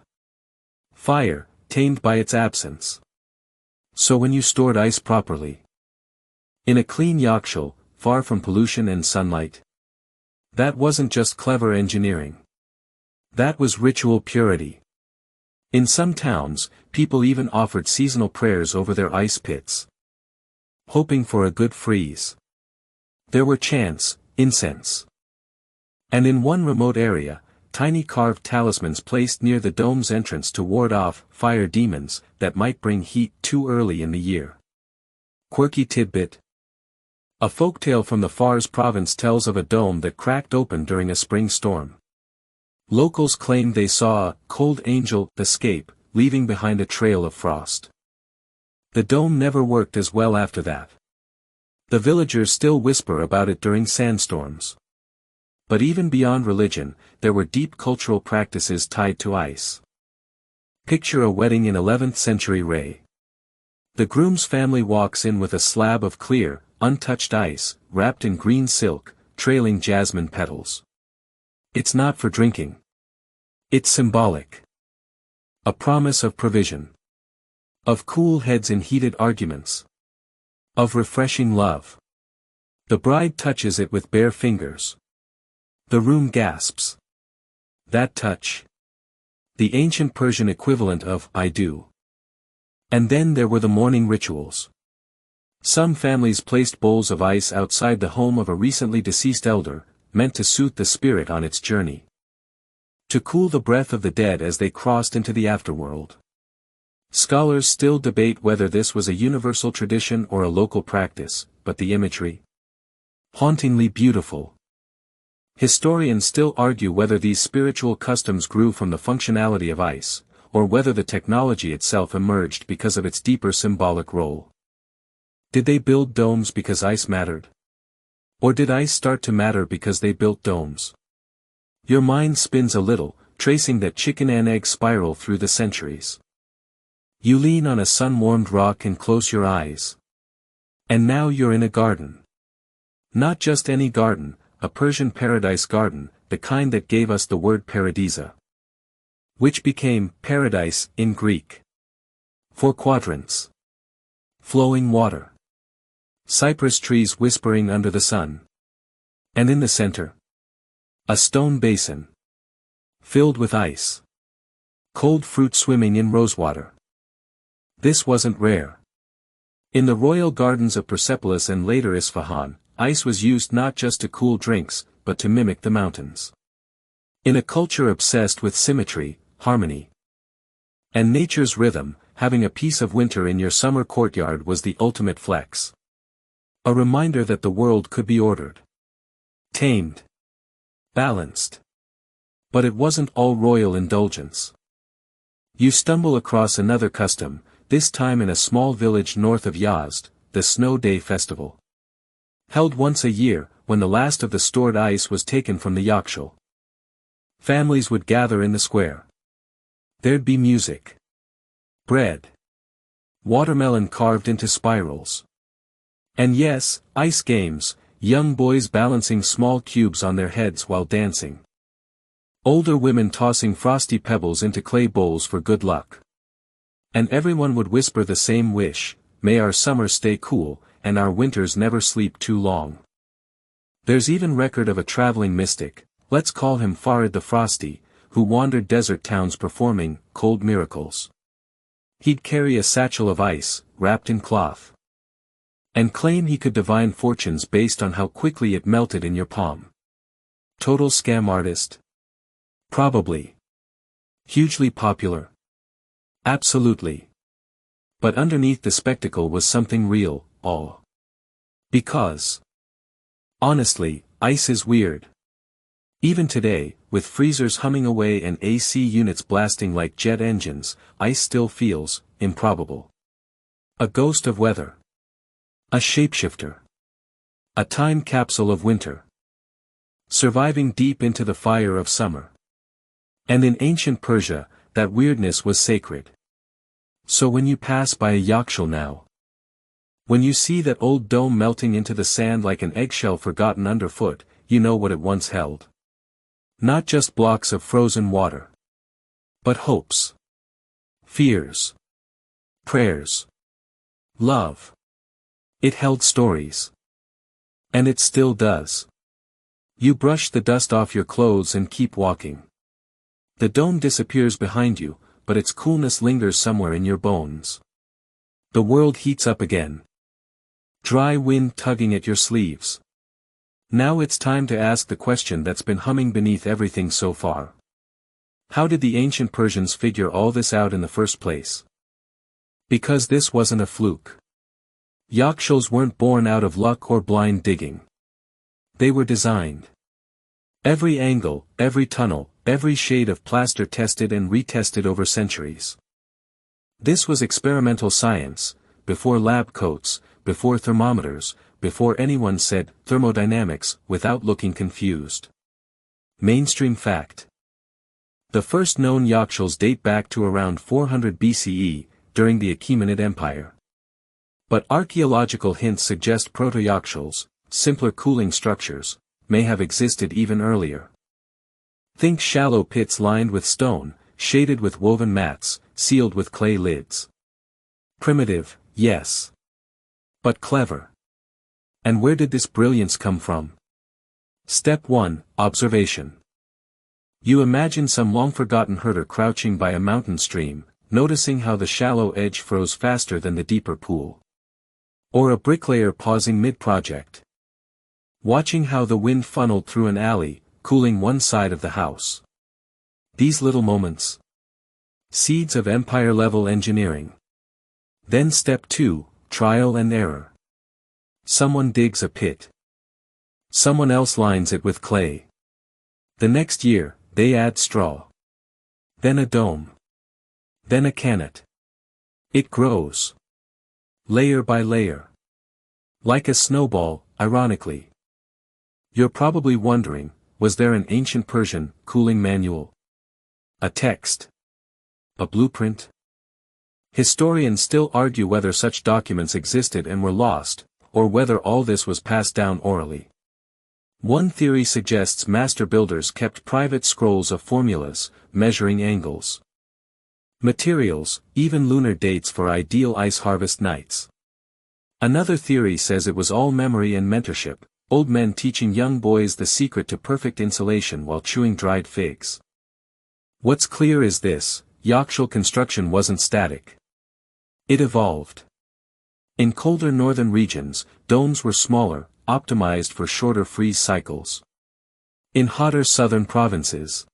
Fire, tamed by its absence. So when you stored ice properly, in a clean yakhchāl, far from pollution and sunlight, that wasn't just clever engineering. That was ritual purity. In some towns, people even offered seasonal prayers over their ice pits, hoping for a good freeze. There were chants, incense. And in one remote area, tiny carved talismans placed near the dome's entrance to ward off fire demons that might bring heat too early in the year. Quirky tidbit. A folktale from the Fars province tells of a dome that cracked open during a spring storm. Locals claimed they saw a cold angel escape, leaving behind a trail of frost. The dome never worked as well after that. The villagers still whisper about it during sandstorms. But even beyond religion, there were deep cultural practices tied to ice. Picture a wedding in 11th century Ray. The groom's family walks in with a slab of clear, untouched ice, wrapped in green silk, trailing jasmine petals. It's not for drinking. It's symbolic. A promise of provision. Of cool heads in heated arguments. Of refreshing love. The bride touches it with bare fingers. The room gasps. That touch. The ancient Persian equivalent of "I do." And then there were the morning rituals. Some families placed bowls of ice outside the home of a recently deceased elder, meant to soothe the spirit on its journey. To cool the breath of the dead as they crossed into the afterworld. Scholars still debate whether this was a universal tradition or a local practice, but the imagery? Hauntingly beautiful. Historians still argue whether these spiritual customs grew from the functionality of ice, or whether the technology itself emerged because of its deeper symbolic role. Did they build domes because ice mattered? Or did ice start to matter because they built domes? Your mind spins a little, tracing that chicken and egg spiral through the centuries. You lean on a sun-warmed rock and close your eyes. And now you're in a garden. Not just any garden, a Persian paradise garden, the kind that gave us the word paradisa. Which became paradise in Greek. 4 quadrants. Flowing water. Cypress trees whispering under the sun. And in the center, a stone basin. Filled with ice. Cold fruit swimming in rosewater. This wasn't rare. In the royal gardens of Persepolis and later Isfahan, ice was used not just to cool drinks, but to mimic the mountains. In a culture obsessed with symmetry, harmony, and nature's rhythm, having a piece of winter in your summer courtyard was the ultimate flex. A reminder that the world could be ordered. Tamed. Balanced. But it wasn't all royal indulgence. You stumble across another custom, this time in a small village north of Yazd, the Snow Day Festival. Held once a year, when the last of the stored ice was taken from the yakhchāl. Families would gather in the square. There'd be music. Bread. Watermelon carved into spirals. And yes, ice games, young boys balancing small cubes on their heads while dancing. Older women tossing frosty pebbles into clay bowls for good luck. And everyone would whisper the same wish, may our summers stay cool, and our winters never sleep too long. There's even record of a traveling mystic, let's call him Farid the Frosty, who wandered desert towns performing cold miracles. He'd carry a satchel of ice, wrapped in cloth. And claim he could divine fortunes based on how quickly it melted in your palm. Total scam artist? Probably. Hugely popular? Absolutely. But underneath the spectacle was something real, awe. Because, honestly, ice is weird. Even today, with freezers humming away and AC units blasting like jet engines, ice still feels improbable. A ghost of weather. A shapeshifter. A time capsule of winter. Surviving deep into the fire of summer. And in ancient Persia, that weirdness was sacred. So when you pass by a yakhchāl now, when you see that old dome melting into the sand like an eggshell forgotten underfoot, you know what it once held. Not just blocks of frozen water. But hopes. Fears. Prayers. Love. It held stories. And it still does. You brush the dust off your clothes and keep walking. The dome disappears behind you, but its coolness lingers somewhere in your bones. The world heats up again. Dry wind tugging at your sleeves. Now it's time to ask the question that's been humming beneath everything so far. How did the ancient Persians figure all this out in the first place? Because this wasn't a fluke. Yakhchāls weren't born out of luck or blind digging. They were designed. Every angle, every tunnel, every shade of plaster tested and retested over centuries. This was experimental science, before lab coats, before thermometers, before anyone said thermodynamics without looking confused. Mainstream fact. The first known yakhchāls date back to around 400 BCE, during the Achaemenid Empire. But archaeological hints suggest proto-yakhchāls, simpler cooling structures, may have existed even earlier. Think shallow pits lined with stone, shaded with woven mats, sealed with clay lids. Primitive, yes. But clever. And where did this brilliance come from? Step 1, Observation. You imagine some long-forgotten herder crouching by a mountain stream, noticing how the shallow edge froze faster than the deeper pool. Or a bricklayer pausing mid-project. Watching how the wind funneled through an alley, cooling one side of the house. These little moments. Seeds of empire-level engineering. Then step 2, Trial and error. Someone digs a pit. Someone else lines it with clay. The next year, they add straw. Then a dome. Then a cannet. It grows. Layer by layer. Like a snowball, ironically. You're probably wondering, was there an ancient Persian cooling manual? A text? A blueprint? Historians still argue whether such documents existed and were lost, or whether all this was passed down orally. One theory suggests master builders kept private scrolls of formulas, measuring angles. Materials, even lunar dates for ideal ice harvest nights. Another theory says it was all memory and mentorship, old men teaching young boys the secret to perfect insulation while chewing dried figs. What's clear is this: yakhchāl construction wasn't static. It evolved. In colder northern regions, domes were smaller, optimized for shorter freeze cycles. In hotter southern provinces,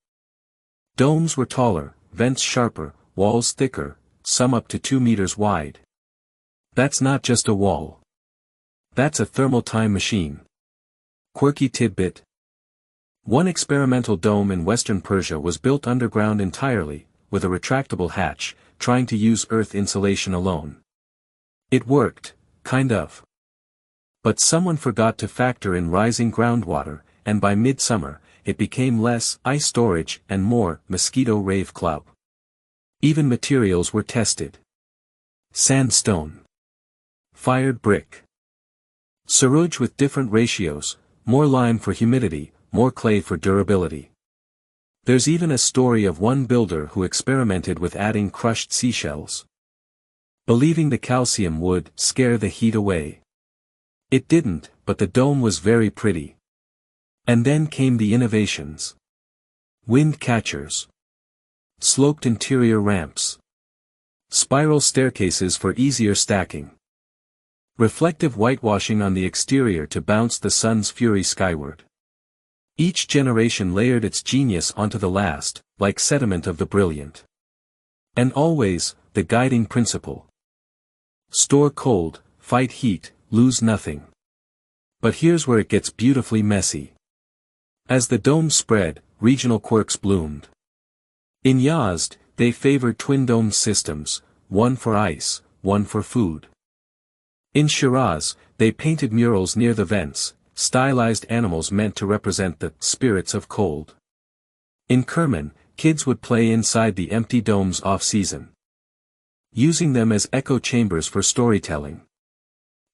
domes were taller, vents sharper, walls thicker, some up to 2 meters wide. That's not just a wall. That's a thermal time machine. Quirky tidbit. One experimental dome in western Persia was built underground entirely, with a retractable hatch, trying to use earth insulation alone. It worked, kind of. But someone forgot to factor in rising groundwater, and by midsummer, it became less ice storage and more mosquito rave club. Even materials were tested. Sandstone. Fired brick. Saruj with different ratios, more lime for humidity, more clay for durability. There's even a story of one builder who experimented with adding crushed seashells, believing the calcium would scare the heat away. It didn't, but the dome was very pretty. And then came the innovations. Wind catchers. Sloped interior ramps. Spiral staircases for easier stacking. Reflective whitewashing on the exterior to bounce the sun's fury skyward. Each generation layered its genius onto the last, like sediment of the brilliant. And always, the guiding principle. Store cold, fight heat, lose nothing. But here's where it gets beautifully messy. As the dome spread, regional quirks bloomed. In Yazd, they favored twin-dome systems, one for ice, one for food. In Shiraz, they painted murals near the vents, stylized animals meant to represent the spirits of cold. In Kerman, kids would play inside the empty domes off-season, using them as echo chambers for storytelling.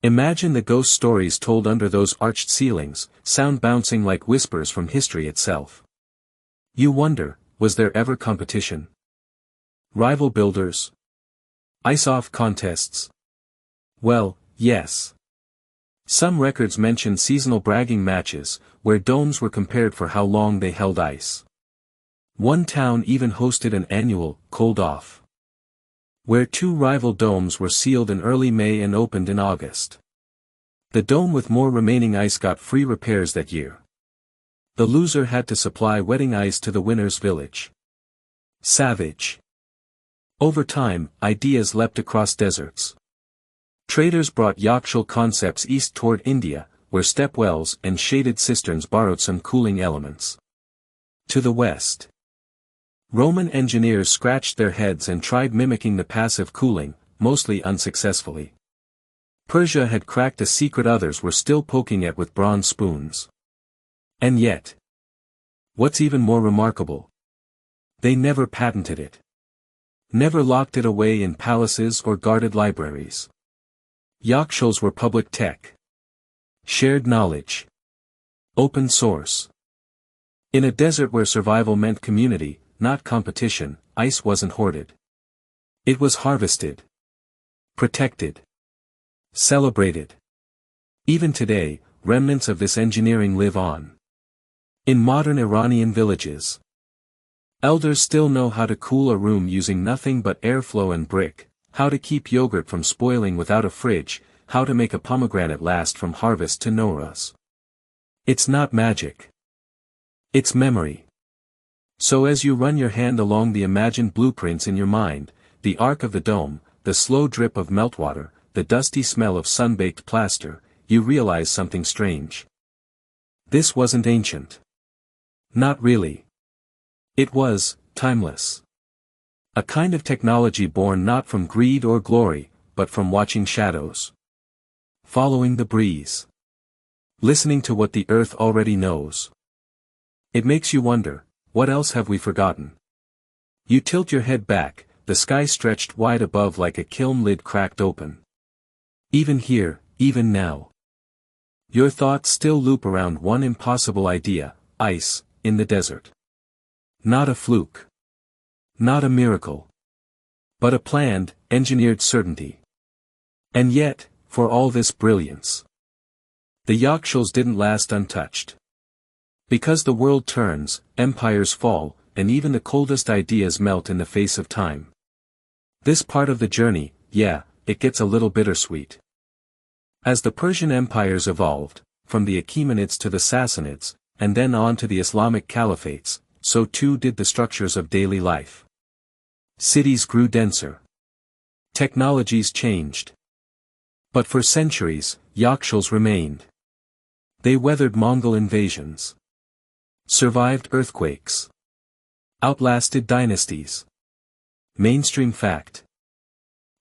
Imagine the ghost stories told under those arched ceilings, sound bouncing like whispers from history itself. You wonder, was there ever competition? Rival builders? Ice-off contests? Well, yes. Some records mention seasonal bragging matches, where domes were compared for how long they held ice. One town even hosted an annual cold off, where two rival domes were sealed in early May and opened in August. The dome with more remaining ice got free repairs that year. The loser had to supply wetting ice to the winner's village. Savage. Over time, ideas leapt across deserts. Traders brought yakhchāl concepts east toward India, where stepwells and shaded cisterns borrowed some cooling elements. To the west, Roman engineers scratched their heads and tried mimicking the passive cooling, mostly unsuccessfully. Persia had cracked a secret others were still poking at with bronze spoons. And yet, what's even more remarkable? They never patented it. Never locked it away in palaces or guarded libraries. Yakhchāls were public tech. Shared knowledge. Open source. In a desert where survival meant community, not competition, ice wasn't hoarded. It was harvested. Protected. Celebrated. Even today, remnants of this engineering live on. In modern Iranian villages, elders still know how to cool a room using nothing but airflow and brick, how to keep yogurt from spoiling without a fridge, how to make a pomegranate last from harvest to Nowruz. It's not magic. It's memory. So as you run your hand along the imagined blueprints in your mind, the arc of the dome, the slow drip of meltwater, the dusty smell of sun-baked plaster, you realize something strange. This wasn't ancient. Not really. It was timeless. A kind of technology born not from greed or glory, but from watching shadows. Following the breeze. Listening to what the earth already knows. It makes you wonder, what else have we forgotten? You tilt your head back, the sky stretched wide above like a kiln lid cracked open. Even here, even now. Your thoughts still loop around one impossible idea: ice, in the desert. Not a fluke. Not a miracle. But a planned, engineered certainty. And yet, for all this brilliance, the yakhchāls didn't last untouched. Because the world turns, empires fall, and even the coldest ideas melt in the face of time. This part of the journey, yeah, it gets a little bittersweet. As the Persian empires evolved, from the Achaemenids to the Sassanids, and then on to the Islamic caliphates, so too did the structures of daily life. Cities grew denser. Technologies changed. But for centuries, yakhchāls remained. They weathered Mongol invasions. Survived earthquakes. Outlasted dynasties. Mainstream fact.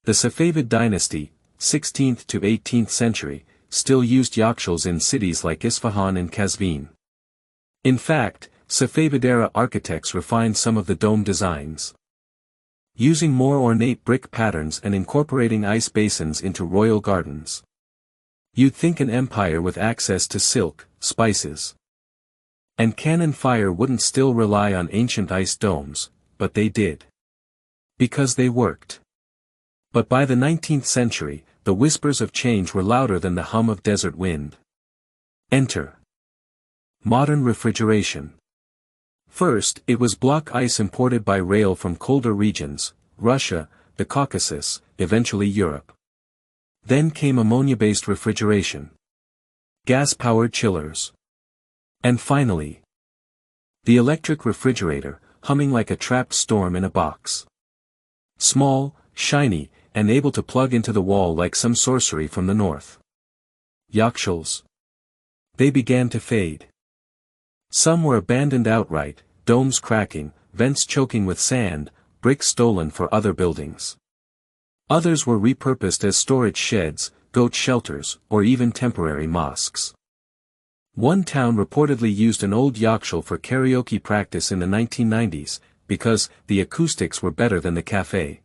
The Safavid dynasty, 16th to 18th century, still used yakhchāls in cities like Isfahan and Qazvin. In fact, Safavid-era architects refined some of the dome designs. Using more ornate brick patterns and incorporating ice basins into royal gardens. You'd think an empire with access to silk, spices, and cannon fire wouldn't still rely on ancient ice domes, but they did. Because they worked. But by the 19th century, the whispers of change were louder than the hum of desert wind. Enter modern refrigeration. First, it was block ice imported by rail from colder regions, Russia, the Caucasus, eventually Europe. Then came ammonia-based refrigeration. Gas-powered chillers. And finally, the electric refrigerator, humming like a trapped storm in a box. Small, shiny, and able to plug into the wall like some sorcery from the north. Yakhchāls. They began to fade. Some were abandoned outright, domes cracking, vents choking with sand, bricks stolen for other buildings. Others were repurposed as storage sheds, goat shelters, or even temporary mosques. One town reportedly used an old yakhchāl for karaoke practice in the 1990s, because the acoustics were better than the cafe.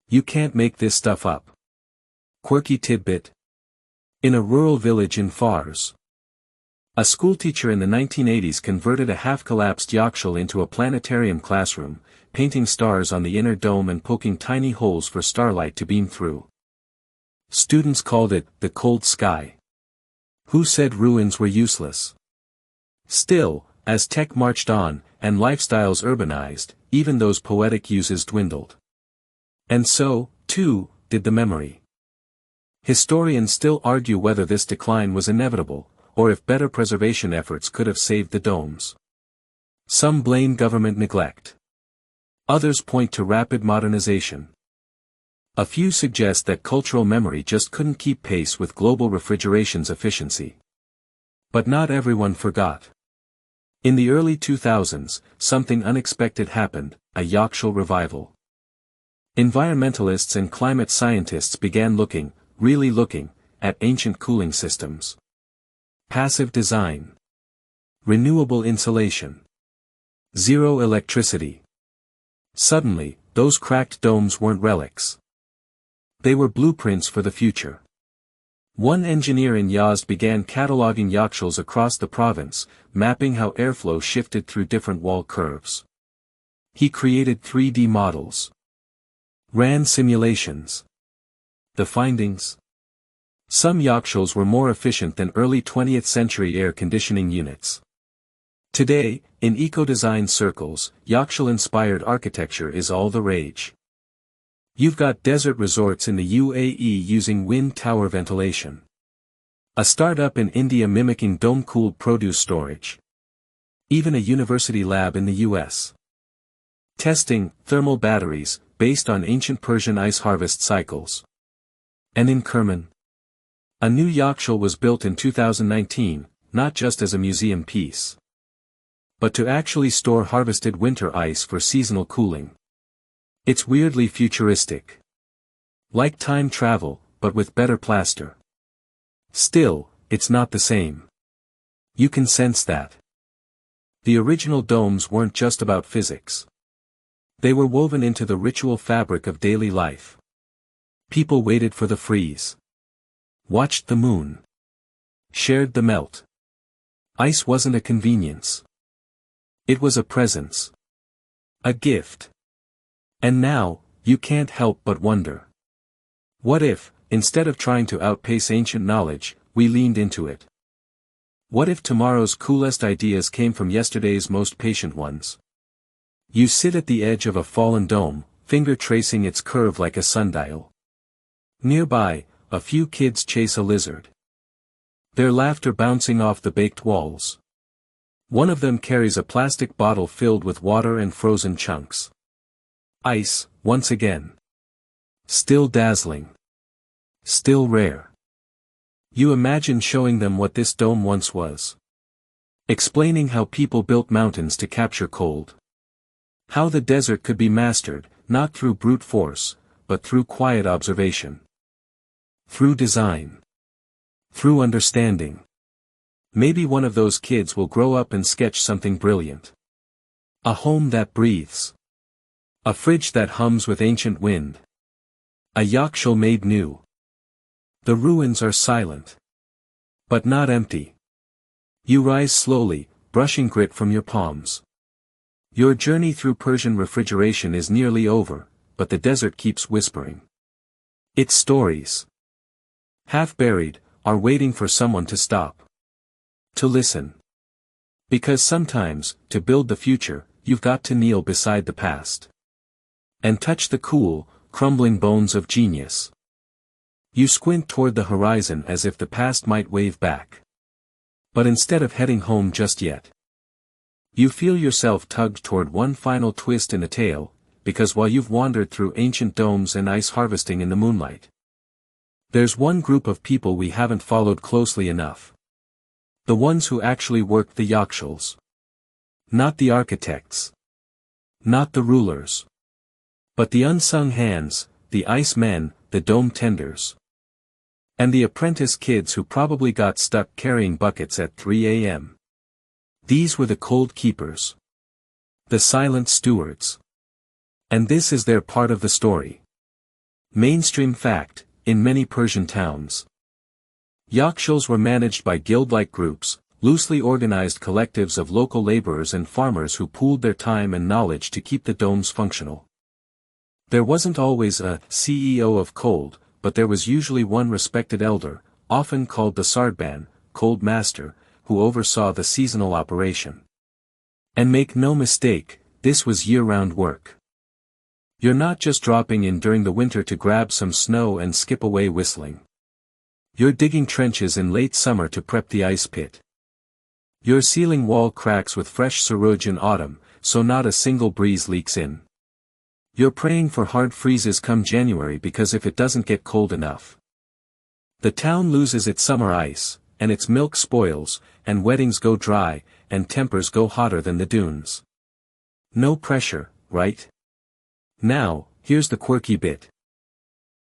You can't make this stuff up. Quirky tidbit. In a rural village in Fars, a schoolteacher in the 1980s converted a half-collapsed yakhchāl into a planetarium classroom, painting stars on the inner dome and poking tiny holes for starlight to beam through. Students called it the cold sky. Who said ruins were useless? Still, as tech marched on, and lifestyles urbanized, even those poetic uses dwindled. And so, too, did the memory. Historians still argue whether this decline was inevitable, or if better preservation efforts could have saved the domes. Some blame government neglect. Others point to rapid modernization. A few suggest that cultural memory just couldn't keep pace with global refrigeration's efficiency. But not everyone forgot. In the early 2000s, something unexpected happened, a yakhchāl revival. Environmentalists and climate scientists began looking, really looking, at ancient cooling systems. Passive design. Renewable insulation. Zero electricity. Suddenly, those cracked domes weren't relics. They were blueprints for the future. One engineer in Yazd began cataloging yakhchāls across the province, mapping how airflow shifted through different wall curves. He created 3D models. Ran simulations. The findings? Some yakhchāls were more efficient than early 20th century air conditioning units. Today, in eco-design circles, yakhchāl-inspired architecture is all the rage. You've got desert resorts in the UAE using wind tower ventilation. A startup in India mimicking dome-cooled produce storage. Even a university lab in the US. Testing thermal batteries, based on ancient Persian ice harvest cycles. And in Kerman, a new yakhchāl was built in 2019, not just as a museum piece, but to actually store harvested winter ice for seasonal cooling. It's weirdly futuristic. Like time travel, but with better plaster. Still, it's not the same. You can sense that. The original domes weren't just about physics. They were woven into the ritual fabric of daily life. People waited for the freeze. Watched the moon. Shared the melt. Ice wasn't a convenience. It was a presence. A gift. And now, you can't help but wonder. What if, instead of trying to outpace ancient knowledge, we leaned into it? What if tomorrow's coolest ideas came from yesterday's most patient ones? You sit at the edge of a fallen dome, finger tracing its curve like a sundial. Nearby, a few kids chase a lizard. Their laughter bouncing off the baked walls. One of them carries a plastic bottle filled with water and frozen chunks. Ice, once again. Still dazzling. Still rare. You imagine showing them what this dome once was. Explaining how people built mountains to capture cold. How the desert could be mastered, not through brute force, but through quiet observation. Through design. Through understanding. Maybe one of those kids will grow up and sketch something brilliant. A home that breathes. A fridge that hums with ancient wind. A yakhchāl made new. The ruins are silent. But not empty. You rise slowly, brushing grit from your palms. Your journey through Persian refrigeration is nearly over, but the desert keeps whispering. Its stories, half buried, are waiting for someone to stop. To listen. Because sometimes, to build the future, you've got to kneel beside the past. And touch the cool, crumbling bones of genius. You squint toward the horizon as if the past might wave back. But instead of heading home just yet, you feel yourself tugged toward one final twist in the tale, because while you've wandered through ancient domes and ice harvesting in the moonlight, there's one group of people we haven't followed closely enough. The ones who actually worked the yakhchāls. Not the architects. Not the rulers. But the unsung hands, the ice men, the dome tenders. And the apprentice kids who probably got stuck carrying buckets at 3 a.m. These were the cold keepers. The silent stewards. And this is their part of the story. Mainstream fact, in many Persian towns, yakhchāls were managed by guild-like groups, loosely organized collectives of local laborers and farmers who pooled their time and knowledge to keep the domes functional. There wasn't always a CEO of cold, but there was usually one respected elder, often called the Sardban, cold master, who oversaw the seasonal operation. And make no mistake, this was year-round work. You're not just dropping in during the winter to grab some snow and skip away whistling. You're digging trenches in late summer to prep the ice pit. You're sealing wall cracks with fresh sarouj in autumn, so not a single breeze leaks in. You're praying for hard freezes come January because if it doesn't get cold enough, the town loses its summer ice, and its milk spoils, and weddings go dry, and tempers go hotter than the dunes. No pressure, right? Now, here's the quirky bit.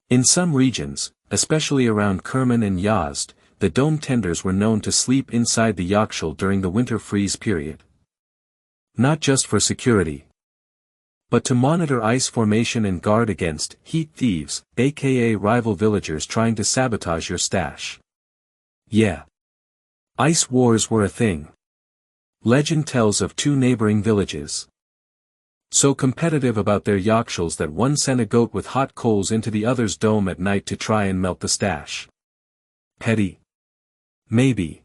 In some regions, especially around Kerman and Yazd, the dome tenders were known to sleep inside the yakhchāl during the winter freeze period. Not just for security, but to monitor ice formation and guard against heat thieves, aka rival villagers trying to sabotage your stash. Yeah. Ice wars were a thing. Legend tells of two neighboring villages, So competitive about their yakhchāls that one sent a goat with hot coals into the other's dome at night to try and melt the stash. Petty? Maybe.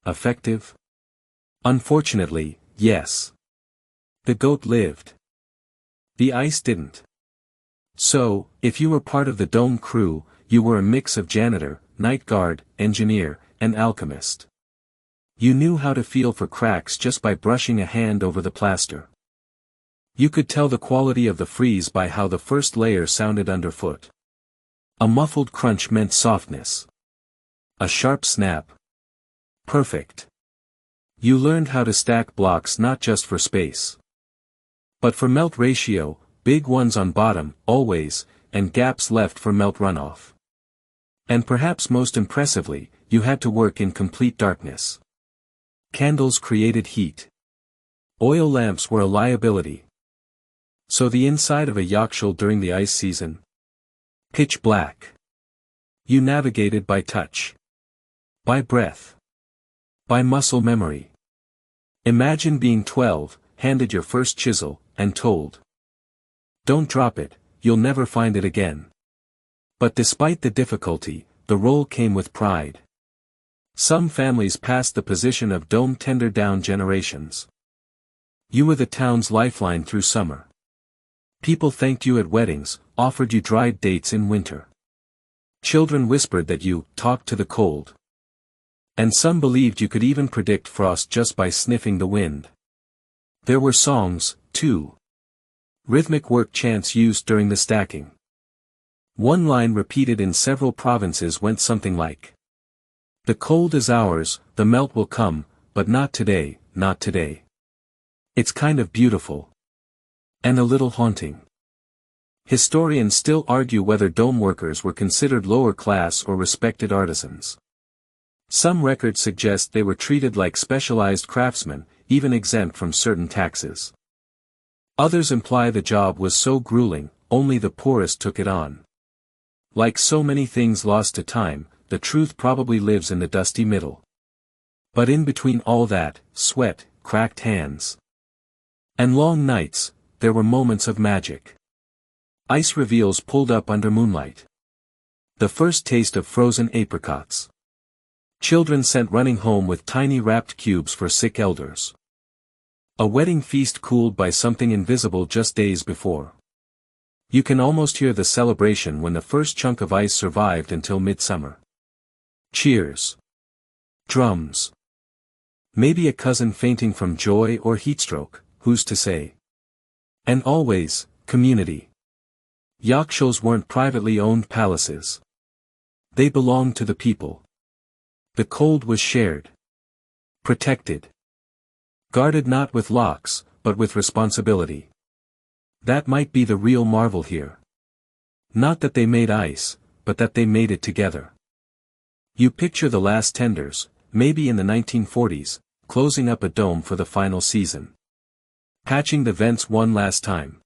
Effective? Unfortunately, yes. The goat lived. The ice didn't. So, if you were part of the dome crew, you were a mix of janitor, night guard, engineer, and alchemist. You knew how to feel for cracks just by brushing a hand over the plaster. You could tell the quality of the freeze by how the first layer sounded underfoot. A muffled crunch meant softness. A sharp snap. Perfect. You learned how to stack blocks not just for space, but for melt ratio, big ones on bottom, always, and gaps left for melt runoff. And perhaps most impressively, you had to work in complete darkness. Candles created heat. Oil lamps were a liability. So the inside of a yakhchāl during the ice season? Pitch black. You navigated by touch. By breath. By muscle memory. Imagine being 12, handed your first chisel, and told, "Don't drop it, you'll never find it again." But despite the difficulty, the role came with pride. Some families passed the position of dome tender down generations. You were the town's lifeline through summer. People thanked you at weddings, offered you dried dates in winter. Children whispered that you talked to the cold. And some believed you could even predict frost just by sniffing the wind. There were songs, too. Rhythmic work chants used during the stacking. One line repeated in several provinces went something like, "The cold is ours, the melt will come, but not today, not today." It's kind of beautiful. And a little haunting. Historians still argue whether dome workers were considered lower class or respected artisans. Some records suggest they were treated like specialized craftsmen, even exempt from certain taxes. Others imply the job was so grueling, only the poorest took it on. Like so many things lost to time, the truth probably lives in the dusty middle. But in between all that, sweat, cracked hands, and long nights, there were moments of magic. Ice reveals pulled up under moonlight. The first taste of frozen apricots. Children sent running home with tiny wrapped cubes for sick elders. A wedding feast cooled by something invisible just days before. You can almost hear the celebration when the first chunk of ice survived until midsummer. Cheers. Drums. Maybe a cousin fainting from joy or heatstroke, who's to say? And always, community. Yakhchāls weren't privately owned palaces. They belonged to the people. The cold was shared. Protected. Guarded not with locks, but with responsibility. That might be the real marvel here. Not that they made ice, but that they made it together. You picture the last tenders, maybe in the 1940s, closing up a dome for the final season. Patching the vents one last time.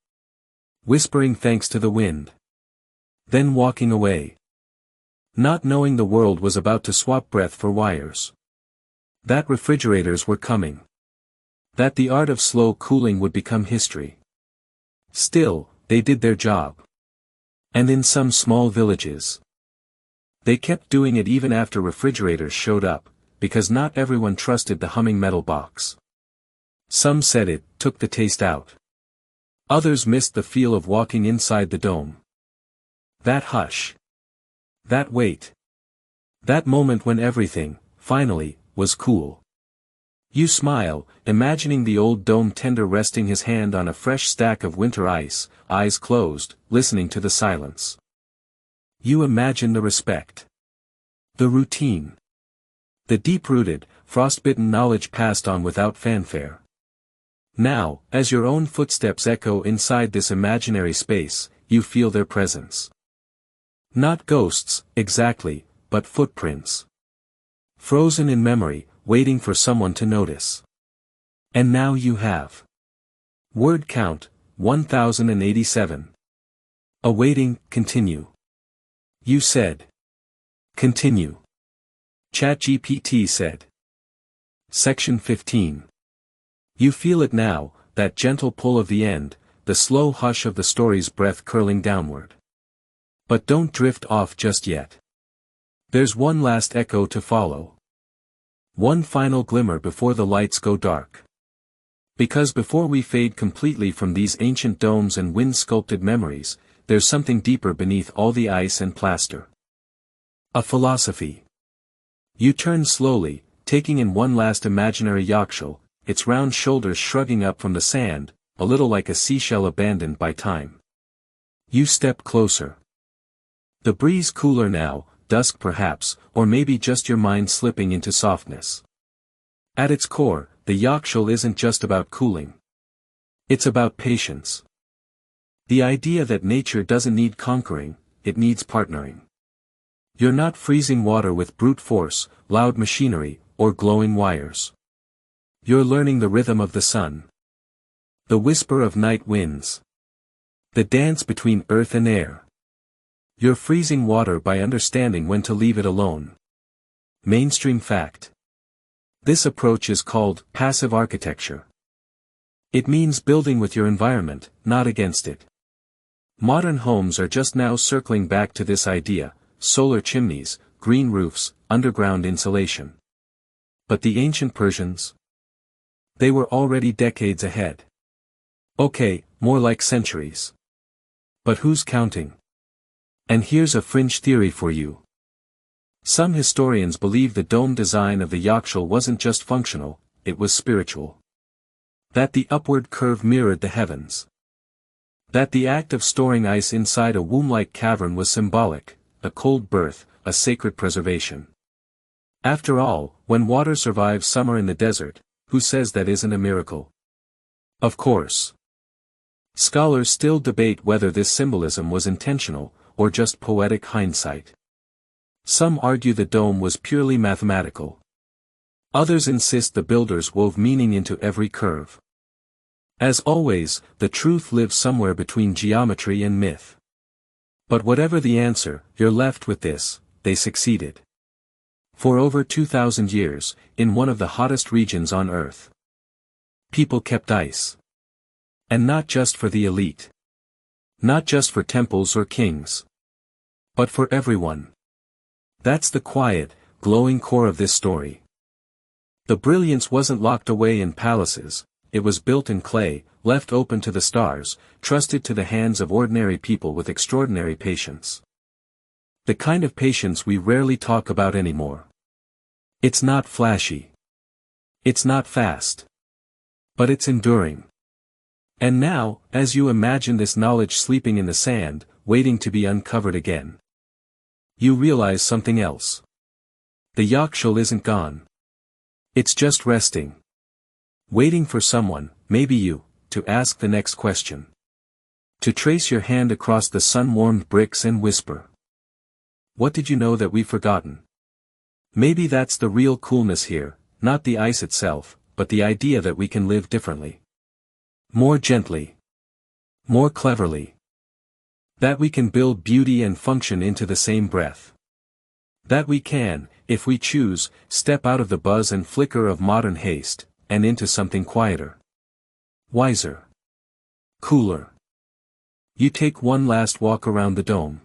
Whispering thanks to the wind. Then walking away. Not knowing the world was about to swap breath for wires. That refrigerators were coming. That the art of slow cooling would become history. Still, they did their job. And in some small villages, they kept doing it even after refrigerators showed up, because not everyone trusted the humming metal box. Some said it took the taste out. Others missed the feel of walking inside the dome. That hush. That wait. That moment when everything, finally, was cool. You smile, imagining the old dome tender resting his hand on a fresh stack of winter ice, eyes closed, listening to the silence. You imagine the respect. The routine. The deep-rooted, frost-bitten knowledge passed on without fanfare. Now, as your own footsteps echo inside this imaginary space, you feel their presence. Not ghosts, exactly, but footprints. Frozen in memory, waiting for someone to notice. And now you have. Word count, 1087. Awaiting, continue. You said. Continue. ChatGPT said. Section 15. You feel it now, that gentle pull of the end, the slow hush of the story's breath curling downward. But don't drift off just yet. There's one last echo to follow. One final glimmer before the lights go dark. Because before we fade completely from these ancient domes and wind-sculpted memories, there's something deeper beneath all the ice and plaster. A philosophy. You turn slowly, taking in one last imaginary yakhchāl, its round shoulders shrugging up from the sand, a little like a seashell abandoned by time. You step closer. The breeze cooler now, dusk perhaps, or maybe just your mind slipping into softness. At its core, the yakhchāl isn't just about cooling. It's about patience. The idea that nature doesn't need conquering, it needs partnering. You're not freezing water with brute force, loud machinery, or glowing wires. You're learning the rhythm of the sun. The whisper of night winds. The dance between earth and air. You're freezing water by understanding when to leave it alone. Mainstream fact. This approach is called passive architecture. It means building with your environment, not against it. Modern homes are just now circling back to this idea: solar chimneys, green roofs, underground insulation. But the ancient Persians? They were already decades ahead. Okay, more like centuries. But who's counting? And here's a fringe theory for you. Some historians believe the dome design of the yakhchāl wasn't just functional, it was spiritual. That the upward curve mirrored the heavens. That the act of storing ice inside a womb-like cavern was symbolic, a cold birth, a sacred preservation. After all, when water survives summer in the desert, who says that isn't a miracle? Of course. Scholars still debate whether this symbolism was intentional, or just poetic hindsight. Some argue the dome was purely mathematical. Others insist the builders wove meaning into every curve. As always, the truth lives somewhere between geometry and myth. But whatever the answer, you're left with this: they succeeded. For over 2,000 years, in one of the hottest regions on Earth, people kept ice. And not just for the elite. Not just for temples or kings. But for everyone. That's the quiet, glowing core of this story. The brilliance wasn't locked away in palaces, it was built in clay, left open to the stars, trusted to the hands of ordinary people with extraordinary patience. The kind of patience we rarely talk about anymore. It's not flashy. It's not fast. But it's enduring. And now, as you imagine this knowledge sleeping in the sand, waiting to be uncovered again, you realize something else. The yakhchāl isn't gone. It's just resting. Waiting for someone, maybe you, to ask the next question. To trace your hand across the sun-warmed bricks and whisper. What did you know that we've forgotten? Maybe that's the real coolness here, not the ice itself, but the idea that we can live differently. More gently. More cleverly. That we can build beauty and function into the same breath. That we can, if we choose, step out of the buzz and flicker of modern haste, and into something quieter. Wiser. Cooler. You take one last walk around the dome.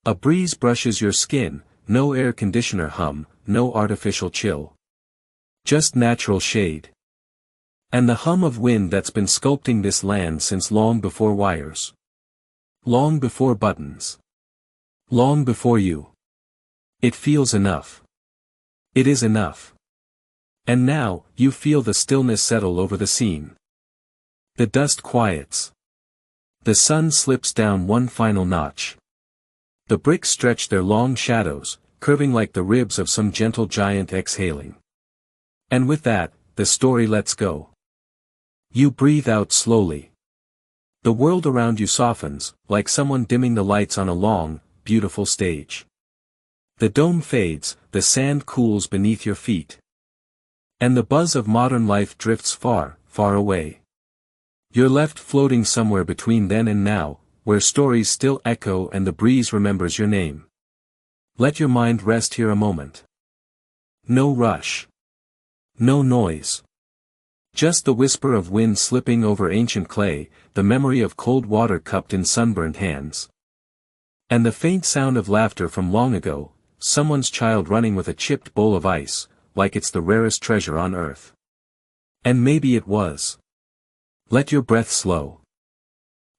A breeze brushes your skin, no air conditioner hum, no artificial chill. Just natural shade. And the hum of wind that's been sculpting this land since long before wires. Long before buttons. Long before you. It feels enough. It is enough. And now, you feel the stillness settle over the scene. The dust quiets. The sun slips down one final notch. The bricks stretch their long shadows, curving like the ribs of some gentle giant exhaling. And with that, the story lets go. You breathe out slowly. The world around you softens, like someone dimming the lights on a long, beautiful stage. The dome fades, the sand cools beneath your feet. And the buzz of modern life drifts far, far away. You're left floating somewhere between then and now, where stories still echo and the breeze remembers your name. Let your mind rest here a moment. No rush. No noise. Just the whisper of wind slipping over ancient clay, the memory of cold water cupped in sunburned hands. And the faint sound of laughter from long ago, someone's child running with a chipped bowl of ice, like it's the rarest treasure on earth. And maybe it was. Let your breath slow.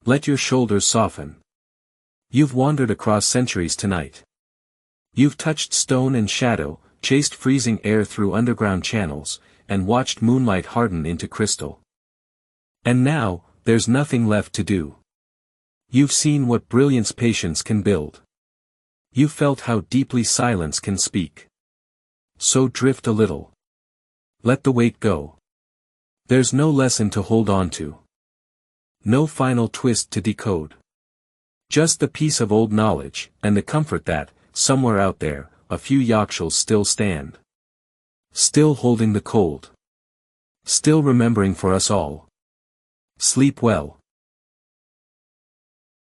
Let your shoulders soften. You've wandered across centuries tonight. You've touched stone and shadow, chased freezing air through underground channels, and watched moonlight harden into crystal. And now, there's nothing left to do. You've seen what brilliance patience can build. You've felt how deeply silence can speak. So drift a little. Let the weight go. There's no lesson to hold on to. No final twist to decode. Just the piece of old knowledge, and the comfort that, somewhere out there, a few yakhchāls still stand. Still holding the cold. Still remembering for us all. Sleep well.